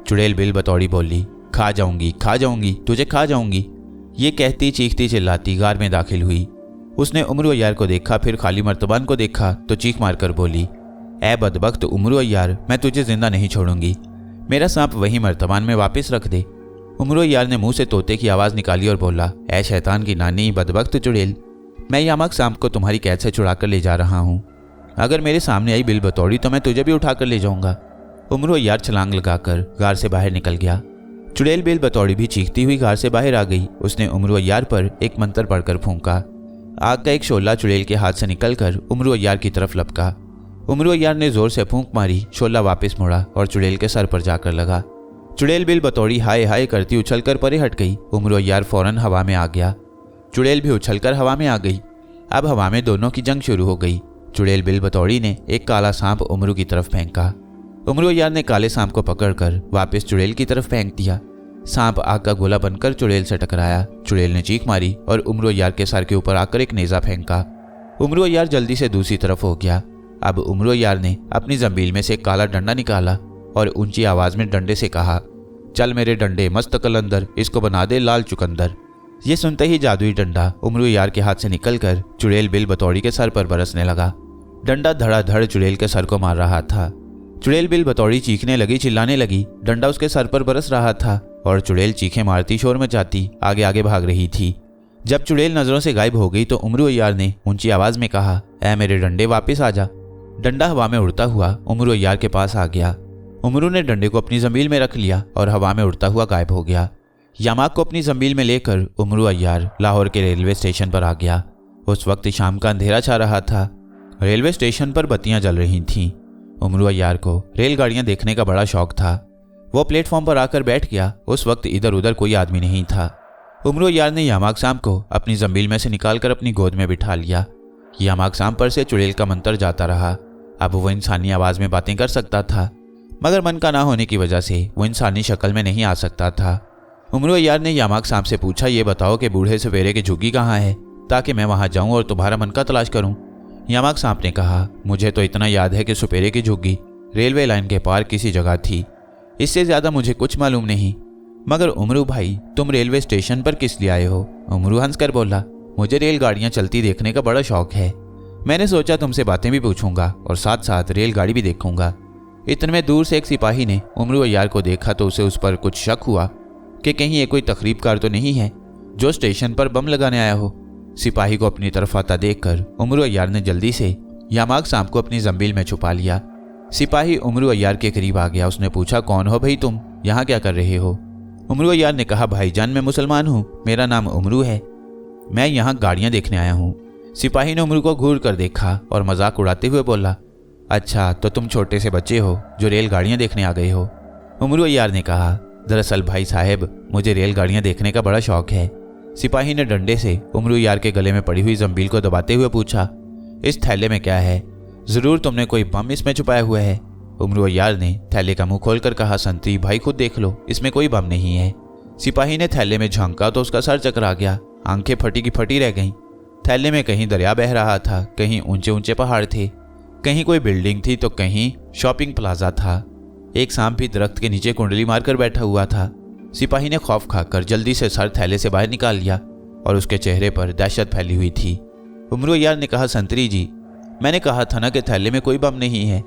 चुड़ैल बिल बतौड़ी बोली, खा जाऊंगी, तुझे खा जाऊंगी। ये कहती चीखती चिल्लाती गार में दाखिल हुई। उसने उमरू अय्यार को देखा, फिर खाली मर्तबान को देखा तो चीख मारकर बोली, ऐ बदबख्त उमरू अय्यार, मैं तुझे जिंदा नहीं छोड़ूंगी। मेरा सांप वहीं मर्तबान में वापस रख दे। उमरू अय्यार ने मुंह से तोते की आवाज़ निकाली और बोला, ऐ शैतान की नानी बदबख्त चुड़ैल, मैं यामाक सांप को तुम्हारी कैद से छुड़ा कर ले जा रहा हूँ। अगर मेरे सामने आई बिल बतौड़ी तो मैं तुझे भी उठा कर ले जाऊंगा। उमरू अय्यार छलांग लगाकर गार से बाहर निकल गया। चुड़ैल बेल बतौड़ी भी चीखती हुई घर से बाहर आ गई। उसने उमरू अय्यार पर एक मंत्र पढ़कर फूंका। आग का एक शोला चुड़ैल के हाथ से निकलकर उमरू अय्यार की तरफ लपका। उमरू अय्यार ने जोर से फूंक मारी, शोला वापस मुड़ा और चुड़ैल के सर पर जाकर लगा। चुड़ैल बेल बतौड़ी हाय हाय करती उछलकर परे हट गई। उमरू अय्यार फौरन हवा में आ गया। चुड़ैल भी उछलकर हवा में आ गई। अब हवा में दोनों की जंग शुरू हो गई। चुड़ैल बेल बतौड़ी ने एक काला सांप उमरू की तरफ फेंका। उमरू अय्यार ने काले सांप को पकड़कर वापस चुड़ैल की तरफ फेंक दिया। सांप आग का गोला बनकर चुड़ैल से टकराया। चुड़ैल ने चीख मारी और उमरू अय्यार के सर के ऊपर आकर एक नेजा फेंका। उमरू अय्यार जल्दी से दूसरी तरफ हो गया। अब उमरू अय्यार ने अपनी जंबील में से एक काला डंडा निकाला और ऊंची आवाज में डंडे से कहा, चल मेरे डंडे मस्त कलंदर, इसको बना दे लाल चुकंदर। ये सुनते ही जादुई डंडा उमरू अय्यार के हाथ से निकलकर चुड़ैल बेल बतौड़ी के सर पर बरसने लगा। डंडा धड़ाधड़ चुड़ैल के सर को मार रहा था। चुड़ैल बेल बतौड़ी चीखने लगी, चिल्लाने लगी। डंडा उसके सर पर बरस रहा था और चुड़ैल चीखें मारती शोर मचाती आगे आगे भाग रही थी। जब चुड़ैल नजरों से गायब हो गई तो उमरू अय्यार ने ऊंची आवाज में कहा, ऐ मेरे डंडे वापस आ जा। डंडा हवा में उड़ता हुआ उमरू अय्यार के पास आ गया। उमरू ने डंडे को अपनी जंबील में रख लिया और हवा में उड़ता हुआ गायब हो गया। यामाग को अपनी जंबील में लेकर उमरू अय्यार लाहौर के रेलवे स्टेशन पर आ गया। उस वक्त शाम का अंधेरा छा रहा था। रेलवे स्टेशन पर बत्तियां जल रही थीं। उमरू अय्यार को रेलगाड़ियां देखने का बड़ा शौक था। वो प्लेटफॉर्म पर आकर बैठ गया। उस वक्त इधर उधर कोई आदमी नहीं था। उमरू अय्यार ने यामाग सांप को अपनी जंबील में से निकालकर अपनी गोद में बिठा लिया। यामाग सांप पर से चुड़ैल का मंत्र जाता रहा। अब वो इंसानी आवाज में बातें कर सकता था, मगर मन का ना होने की वजह से वो इंसानी शक्ल में नहीं आ सकता था। उमरू अय्यार ने यामाग सांप से पूछा, ये बताओ कि बूढ़े सवेरे की झुग्गी कहाँ है, ताकि मैं वहां जाऊं और तुम्हारा मन का तलाश करूं। यामाग सांप ने कहा, मुझे तो इतना याद है कि सुपेरे की झुग्गी रेलवे लाइन के पार किसी जगह थी। इससे ज्यादा मुझे कुछ मालूम नहीं। मगर उमरू भाई, तुम रेलवे स्टेशन पर किस लिए आए हो? उमरू हंसकर बोला, मुझे रेलगाड़ियां चलती देखने का बड़ा शौक है। मैंने सोचा तुमसे बातें भी पूछूंगा और साथ साथ रेलगाड़ी भी देखूंगा। इतने में दूर से एक सिपाही ने उमरू अय्यार को देखा तो उसे उस पर कुछ शक हुआ कि कहीं ये कोई तकरीबकार तो नहीं है जो स्टेशन पर बम लगाने आया हो। सिपाही को अपनी तरफ आता देखकर उमरू अय्यार ने जल्दी से यामाग सांप को अपनी जंबील में छुपा लिया। सिपाही उमरू अय्यार के करीब आ गया। उसने पूछा, कौन हो भाई तुम, यहाँ क्या कर रहे हो? उमरू अय्यार ने कहा, भाईजान मैं मुसलमान हूँ, मेरा नाम उमरू है, मैं यहाँ गाड़ियाँ देखने आया हूँ। सिपाही ने उमरू को घूर कर देखा और मजाक उड़ाते हुए बोला, अच्छा तो तुम छोटे से बच्चे हो जो रेलगाड़ियाँ देखने आ गए हो। उमरू अय्यार ने कहा, दरअसल भाई साहब मुझे रेलगाड़ियाँ देखने का बड़ा शौक है। सिपाही ने डंडे से उमरू अय्यार के गले में पड़ी हुई जंबील को दबाते हुए पूछा, इस थैले में क्या है? जरूर तुमने कोई बम इसमें छुपाया हुआ है। उमरू अय्यार ने थैले का मुंह खोलकर कहा, संतरी भाई खुद देख लो, इसमें कोई बम नहीं है। सिपाही ने थैले में झांका तो उसका सर चकरा गया, आंखें फटी की फटी रह गईं। थैले में कहीं दरिया बह रहा था, कहीं ऊंचे ऊंचे पहाड़ थे, कहीं कोई बिल्डिंग थी तो कहीं शॉपिंग प्लाजा था। एक सांप भी दरख्त के नीचे कुंडली मारकर बैठा हुआ था। सिपाही ने खौफ खाकर जल्दी से सर थैले से बाहर निकाल लिया और उसके चेहरे पर दहशत फैली हुई थी। उमरू अय्यार ने कहा, संतरी जी मैंने कहा था ना कि थैले में कोई बम नहीं है।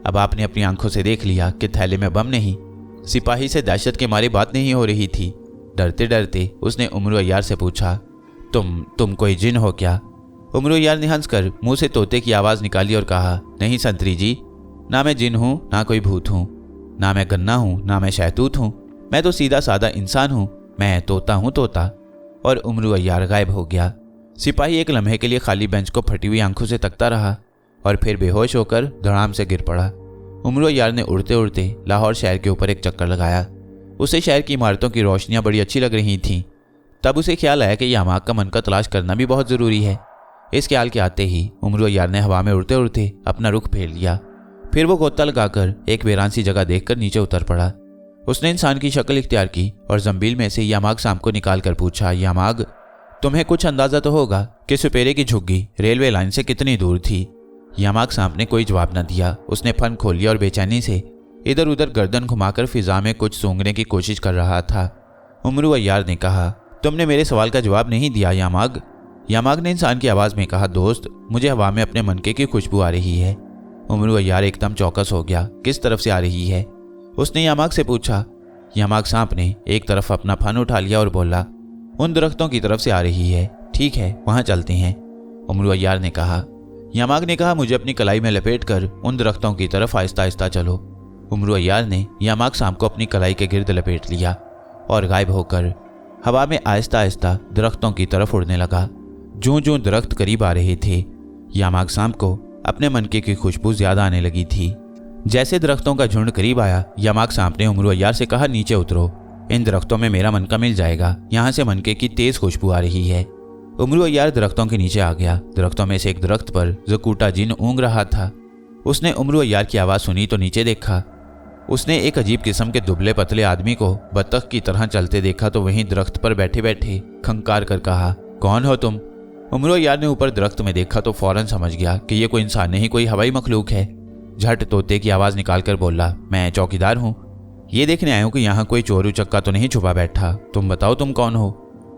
अब आपने अपनी आंखों से देख लिया कि थैले में बम नहीं। सिपाही से दहशत के मारे बात नहीं हो रही थी। डरते डरते उसने उमरू अय्यार से पूछा, तुम कोई जिन हो क्या? उमरू अय्यार ने हंसकर मुंह से तोते की आवाज निकाली और कहा, नहीं संतरी जी, ना मैं जिन हूं ना कोई भूत हूं, ना मैं गन्ना हूं ना मैं शहतूत हूं, मैं तो सीधा सादा इंसान हूं, मैं तोता हूं तोता। और उमरू अय्यार गायब हो गया। सिपाही एक लम्हे के लिए खाली बेंच को फटी हुई आंखों से तकता रहा और फिर बेहोश होकर धड़ाम से गिर पड़ा। उमरू अय्यार ने उड़ते उड़ते लाहौर शहर के ऊपर एक चक्कर लगाया। उसे शहर की इमारतों की रोशनियां बड़ी अच्छी लग रही थीं। तब उसे ख्याल आया कि यामाग का मन का तलाश करना भी बहुत ज़रूरी है। इस ख्याल के आते ही उमरू अय्यार ने हवा में उड़ते उड़ते अपना रुख फेर लिया। फिर वो गोता लगाकर एक वीरान सी जगह देखकर नीचे उतर पड़ा। उसने इंसान की शक्ल इख्तियार की और जंबील में से यामाग सांप को निकाल कर पूछा, यामाग तुम्हें कुछ अंदाजा तो होगा कि सुपेरे की झुग्गी रेलवे लाइन से कितनी दूर थी? यामाग सांप ने कोई जवाब न दिया। उसने फन खोल लिया और बेचैनी से इधर उधर गर्दन घुमाकर फिजा में कुछ सूंघने की कोशिश कर रहा था। उमरू अय्यार ने कहा, तुमने मेरे सवाल का जवाब नहीं दिया यामाग। यामाग ने इंसान की आवाज़ में कहा, दोस्त मुझे हवा में अपने मनके की खुशबू आ रही है। उमरू अय्यार एकदम चौकस हो गया। किस तरफ से आ रही है? उसने यामाग से पूछा। यामाग सांप ने एक तरफ अपना फन उठा लिया और बोला, उन दरख्तों की तरफ से आ रही है। ठीक है वहां चलते हैं, उमरू अय्यार ने कहा। यामाग ने कहा, मुझे अपनी कलाई में लपेट कर उन दरख्तों की तरफ आहिस्ता आहिस्ता चलो। उमरू अय्यार ने यामाग सांप को अपनी कलाई के गिर्द लपेट लिया। और गायब होकर हवा में आहिस्ता आहिस्ता दरख्तों की तरफ उड़ने लगा। जो जो दरख्त करीब आ रहे थे, यामाग सांप को अपने मनके की खुशबू ज्यादा आने लगी थी। जैसे दरख्तों का झुंड करीब आया, यामाग सांप ने उमरू अय्यार से कहा, नीचे उतरो, इन दरख्तों में मेरा मनका मिल जाएगा, यहाँ से मनके की तेज खुशबू आ रही है। उमरू अय्यार दरख्तों के नीचे आ गया। दरख्तों में से एक दरख्त पर ज़कूटा जिन ऊँग रहा था। उसने उमरू अय्यार की आवाज़ सुनी तो नीचे देखा। उसने एक अजीब किस्म के दुबले पतले आदमी को बत्तख की तरह चलते देखा तो वहीं दरख्त पर बैठे बैठे खंकार कर कहा, कौन हो तुम? उमरू अय्यार ने ऊपर दरख्त में देखा तो फौरन समझ गया कि ये कोई इंसान नहीं, कोई हवाई मखलूक है। झट तोते की आवाज़ निकालकर बोला, मैं चौकीदार हूँ, ये देखने आया हूँ कि यहाँ कोई चोर उचक्का तो नहीं छुपा बैठा। तुम बताओ तुम कौन हो?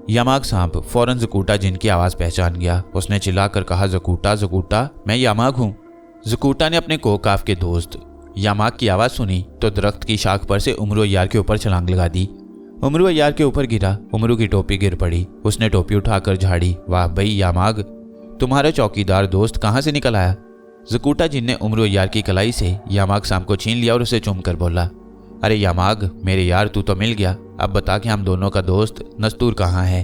यामाग सांप फौरन ज़कूटा जिन की आवाज़ पहचान गया। उसने चिल्लाकर कहा, ज़कूटा ज़कूटा, मैं यामाग हूँ। ज़कूटा ने अपने कोकाफ के दोस्त यामाग की आवाज़ सुनी तो दरख्त की शाख पर से उमरू अय्यार के ऊपर छलांग लगा दी। उमरू अय्यार के ऊपर गिरा। उमरू की टोपी गिर पड़ी। उसने टोपी उठाकर झाड़ी। वाह भाई यामाग, तुम्हारा चौकीदार दोस्त कहाँ से निकल आया? ज़कूटा जिन ने उमरू अय्यार की कलाई से यामाग सांप को छीन लिया और उसे चूम कर बोला, अरे यामाग मेरे यार, तू तो मिल गया। अब बता कि हम दोनों का दोस्त नस्तूर कहाँ है?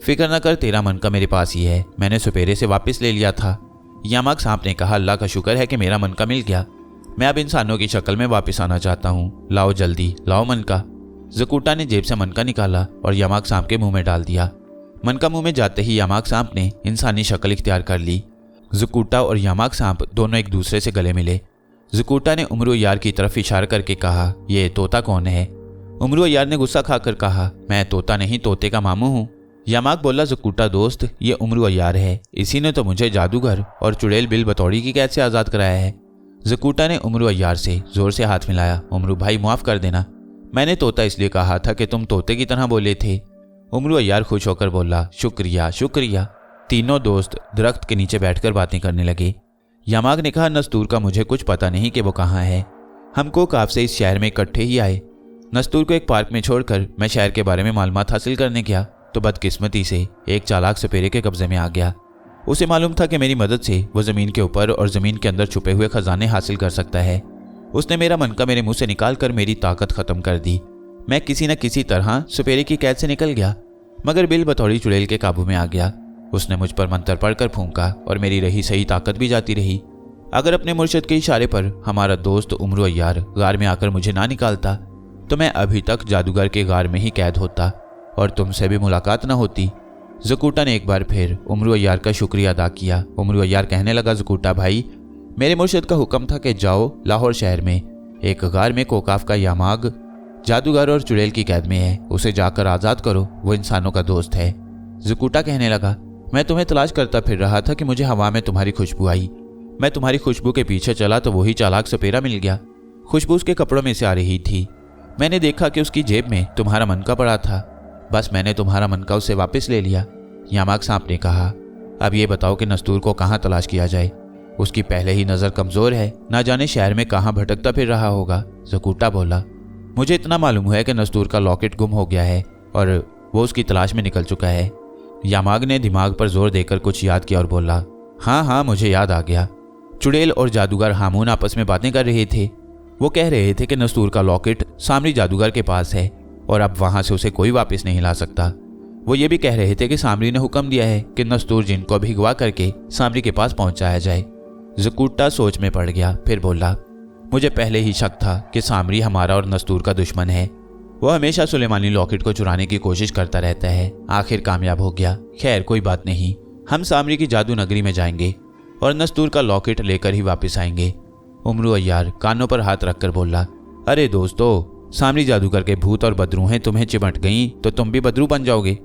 फिक्र न कर, तेरा मनका मेरे पास ही है, मैंने सपेरे से वापस ले लिया था। यामाग सांप ने कहा, अल्लाह का शुक्र है कि मेरा मनका मिल गया। मैं अब इंसानों की शक्ल में वापस आना चाहता हूँ, लाओ जल्दी लाओ मनका। ज़कूटा ने जेब से मनका निकाला और यामाग सांप के मुंह में डाल दिया। मनका मुंह में जाते ही यामाग सांप ने इंसानी शक्ल इख्तियार कर ली। ज़कूटा और यामाग सांप दोनों एक दूसरे से गले मिले। ज़कूटा ने उमरू अय्यार की तरफ इशारा करके कहा, ये तोता कौन है? उमरू अय्यार ने गुस्सा खाकर कहा, मैं तोता नहीं, तोते का मामू हूँ। यामाग बोला, ज़कूटा दोस्त, ये उमरू अय्यार है, इसी ने तो मुझे जादूगर और चुड़ैल बिल बतौड़ी की कैद से आज़ाद कराया है। ज़कूटा ने उमरू अय्यार से जोर से हाथ मिलाया। उमरू भाई माफ़ कर देना, मैंने तोता इसलिए कहा था कि तुम तोते की तरह बोले थे। उमरू अय्यार खुश होकर बोला, शुक्रिया शुक्रिया। तीनों दोस्त दरख्त के नीचे बैठकर बातें करने लगे। यामाग ने कहा, नस्तूर का मुझे कुछ पता नहीं कि वो कहाँ है। हम कोकाफ से इस शहर में इकट्ठे ही आए। नस्तूर को एक पार्क में छोड़कर मैं शहर के बारे में मालूमात हासिल करने गया तो बदकिस्मती से एक चालाक सपेरे के कब्जे में आ गया। उसे मालूम था कि मेरी मदद से वो ज़मीन के ऊपर और ज़मीन के अंदर छुपे हुए खजाने हासिल कर सकता है। उसने मेरा मनका मेरे मुंह से निकाल कर मेरी ताकत ख़त्म कर दी। मैं किसी न किसी तरह सपेरे की कैद से निकल गया, मगर बिल बतौड़ी चुड़ैल के काबू में आ गया। उसने मुझ पर मंत्र पढ़कर फूंका और मेरी रही सही ताकत भी जाती रही। अगर अपने मुर्शिद के इशारे पर हमारा दोस्त उमरू अय्यार गार में आकर मुझे ना निकालता तो मैं अभी तक जादूगर के गार में ही कैद होता और तुमसे भी मुलाकात न होती। ज़कूटा ने एक बार फिर उमरू अय्यार का शुक्रिया अदा किया। उमरू अय्यार कहने लगा, ज़कूटा भाई, मेरे मुर्शिद का हुक्म था कि जाओ, लाहौर शहर में एक गार में कोकाफ का यामाग जादूगर और चुड़ैल की कैद में है, उसे जाकर आज़ाद करो, वो इंसानों का दोस्त है। ज़कूटा कहने लगा, मैं तुम्हें तलाश करता फिर रहा था कि मुझे हवा में तुम्हारी खुशबू आई। मैं तुम्हारी खुशबू के पीछे चला तो वही चालाक सपेरा मिल गया। खुशबू उसके कपड़ों में से आ रही थी। मैंने देखा कि उसकी जेब में तुम्हारा मनका पड़ा था। बस मैंने तुम्हारा मनका उससे वापस ले लिया। यामाग सांप ने कहा, अब ये बताओ कि नस्तूर को कहाँ तलाश किया जाए? उसकी पहले ही नज़र कमज़ोर है, ना जाने शहर में कहाँ भटकता फिर रहा होगा। ज़कूटा बोला, मुझे इतना मालूम है कि नस्तूर का लॉकेट गुम हो गया है और वो उसकी तलाश में निकल चुका है। यामाग ने दिमाग पर जोर देकर कुछ याद किया और बोला, हाँ हाँ मुझे याद आ गया। चुड़ैल और जादूगर हामून आपस में बातें कर रहे थे। वो कह रहे थे कि नस्तूर का लॉकेट सामरी जादूगर के पास है और अब वहां से उसे कोई वापस नहीं ला सकता। वो ये भी कह रहे थे कि सामरी ने हुक्म दिया है कि नस्तूर जिन को भिगवा करके सामरी के पास पहुंचाया जाए। ज़कूटा सोच में पड़ गया, फिर बोला, मुझे पहले ही शक था कि सामरी हमारा और नस्तूर का दुश्मन है। वो हमेशा सुलेमानी लॉकेट को चुराने की कोशिश करता रहता है, आखिर कामयाब हो गया। खैर कोई बात नहीं, हम सामरी की जादू नगरी में जाएंगे और नस्तूर का लॉकेट लेकर ही वापस आएंगे। उमरू अय्यार कानों पर हाथ रखकर बोला, अरे दोस्तों, सामरी जादूगर के भूत और बदरूहें तुम्हें चिमट गईं तो तुम भी बदरू बन जाओगे।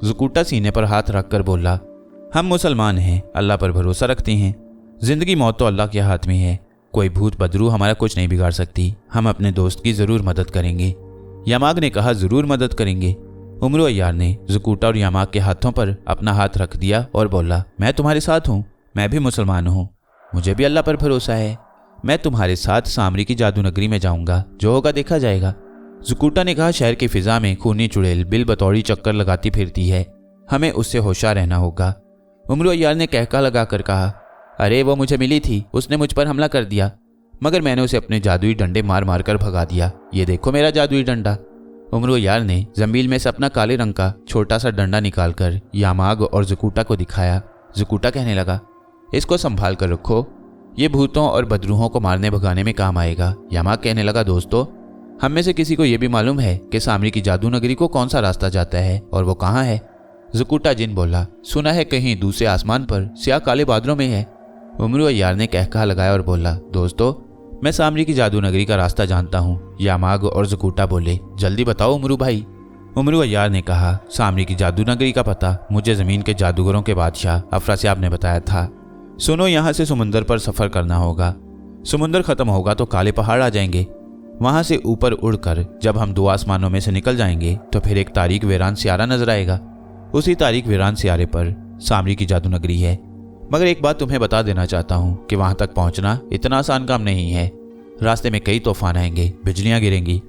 ज़कूटा सीने पर हाथ रखकर बोला, हम मुसलमान हैं, अल्लाह पर भरोसा रखते हैं, जिंदगी मौत तो अल्लाह के हाथ में है, कोई भूत बदरू हमारा कुछ नहीं बिगाड़ सकती। हम अपने दोस्त की ज़रूर मदद करेंगे। यामाग ने कहा, ज़रूर मदद करेंगे। उमरू अय्यार ने ज़कूटा और यामाग के हाथों पर अपना हाथ रख दिया और बोला, मैं तुम्हारे साथ हूँ, मैं भी मुसलमान हूँ, मुझे भी अल्लाह पर भरोसा है। मैं तुम्हारे साथ सामरी की जादू नगरी में जाऊँगा, जो होगा देखा जाएगा। ज़कूटा ने कहा, शहर की फिजा में खूनी चुड़ैल बिल बतौड़ी चक्कर लगाती फिरती है, हमें उससे होशियार रहना होगा। उमरू अय्यार ने कहका लगाकर कहा, अरे वो मुझे मिली थी, उसने मुझ पर हमला कर दिया, मगर मैंने उसे अपने जादुई डंडे मार मार कर भगा दिया। ये देखो मेरा जादुई डंडा। उमरो यार ने जमील में से अपना काले रंग का छोटा सा डंडा निकालकर यामाग और जकूटा को दिखाया। जकूटा कहने लगा, इसको संभाल कर रखो, ये भूतों और बदरूहों को मारने भगाने में काम आएगा। यामाग कहने लगा, दोस्तों हम में से किसी को यह भी मालूम है कि सामरी की जादू नगरी को कौन सा रास्ता जाता है और वो कहाँ है? जकूटा जिन बोला, सुना है कहीं दूसरे आसमान पर स्याह काले बादलों में है। उमरो यार ने कहकहा लगाया और बोला, दोस्तों मैं सामरी की जादू नगरी का रास्ता जानता हूँ। यामाग और जकूटा बोले, जल्दी बताओ उमरू भाई। उमरू यार ने कहा, सामरी की जादू नगरी का पता मुझे जमीन के जादूगरों के बादशाह अफरासियाब ने बताया था। सुनो, यहाँ से समुंदर पर सफर करना होगा। समुंदर खत्म होगा तो काले पहाड़ आ जाएंगे। वहां से ऊपर उड़कर जब हम 2 आसमानों में से निकल जाएंगे तो फिर एक तारीक वीरान सियारा नजर आएगा। उसी तारीक वीरान सियारे पर सामरी की जादू नगरी है। मगर एक बात तुम्हें बता देना चाहता हूँ कि वहां तक पहुंचना इतना आसान काम नहीं है। रास्ते में कई तूफान आएंगे, बिजलियां गिरेंगी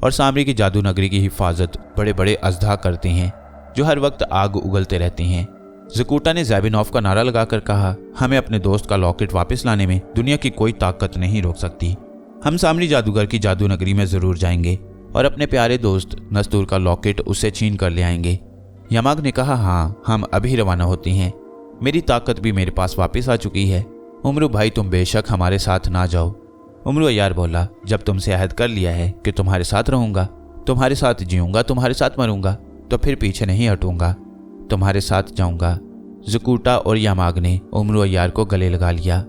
और सामरी की जादू नगरी की हिफाजत बड़े बड़े अजदा करते हैं जो हर वक्त आग उगलते रहती हैं। जकूटा ने ज़ैबिनॉफ का नारा लगाकर कहा, हमें अपने दोस्त का लॉकेट वापस लाने में दुनिया की कोई ताकत नहीं रोक सकती। हम सामरी जादूगर की जादू नगरी में जरूर जाएंगे और अपने प्यारे दोस्त नस्तूर का लॉकेट उससे छीन कर ले आएंगे। यामाग ने कहा, हाँ हम अभी रवाना होती हैं। मेरी ताकत भी मेरे पास वापस आ चुकी है। उमरू भाई तुम बेशक हमारे साथ ना जाओ। उमरू यार बोला, जब तुमसे अहद कर लिया है कि तुम्हारे साथ रहूंगा, तुम्हारे साथ जीऊंगा, तुम्हारे साथ मरूंगा, तो फिर पीछे नहीं हटूंगा, तुम्हारे साथ जाऊंगा। जकूटा और यामाग ने उमरू यार को गले लगा लिया।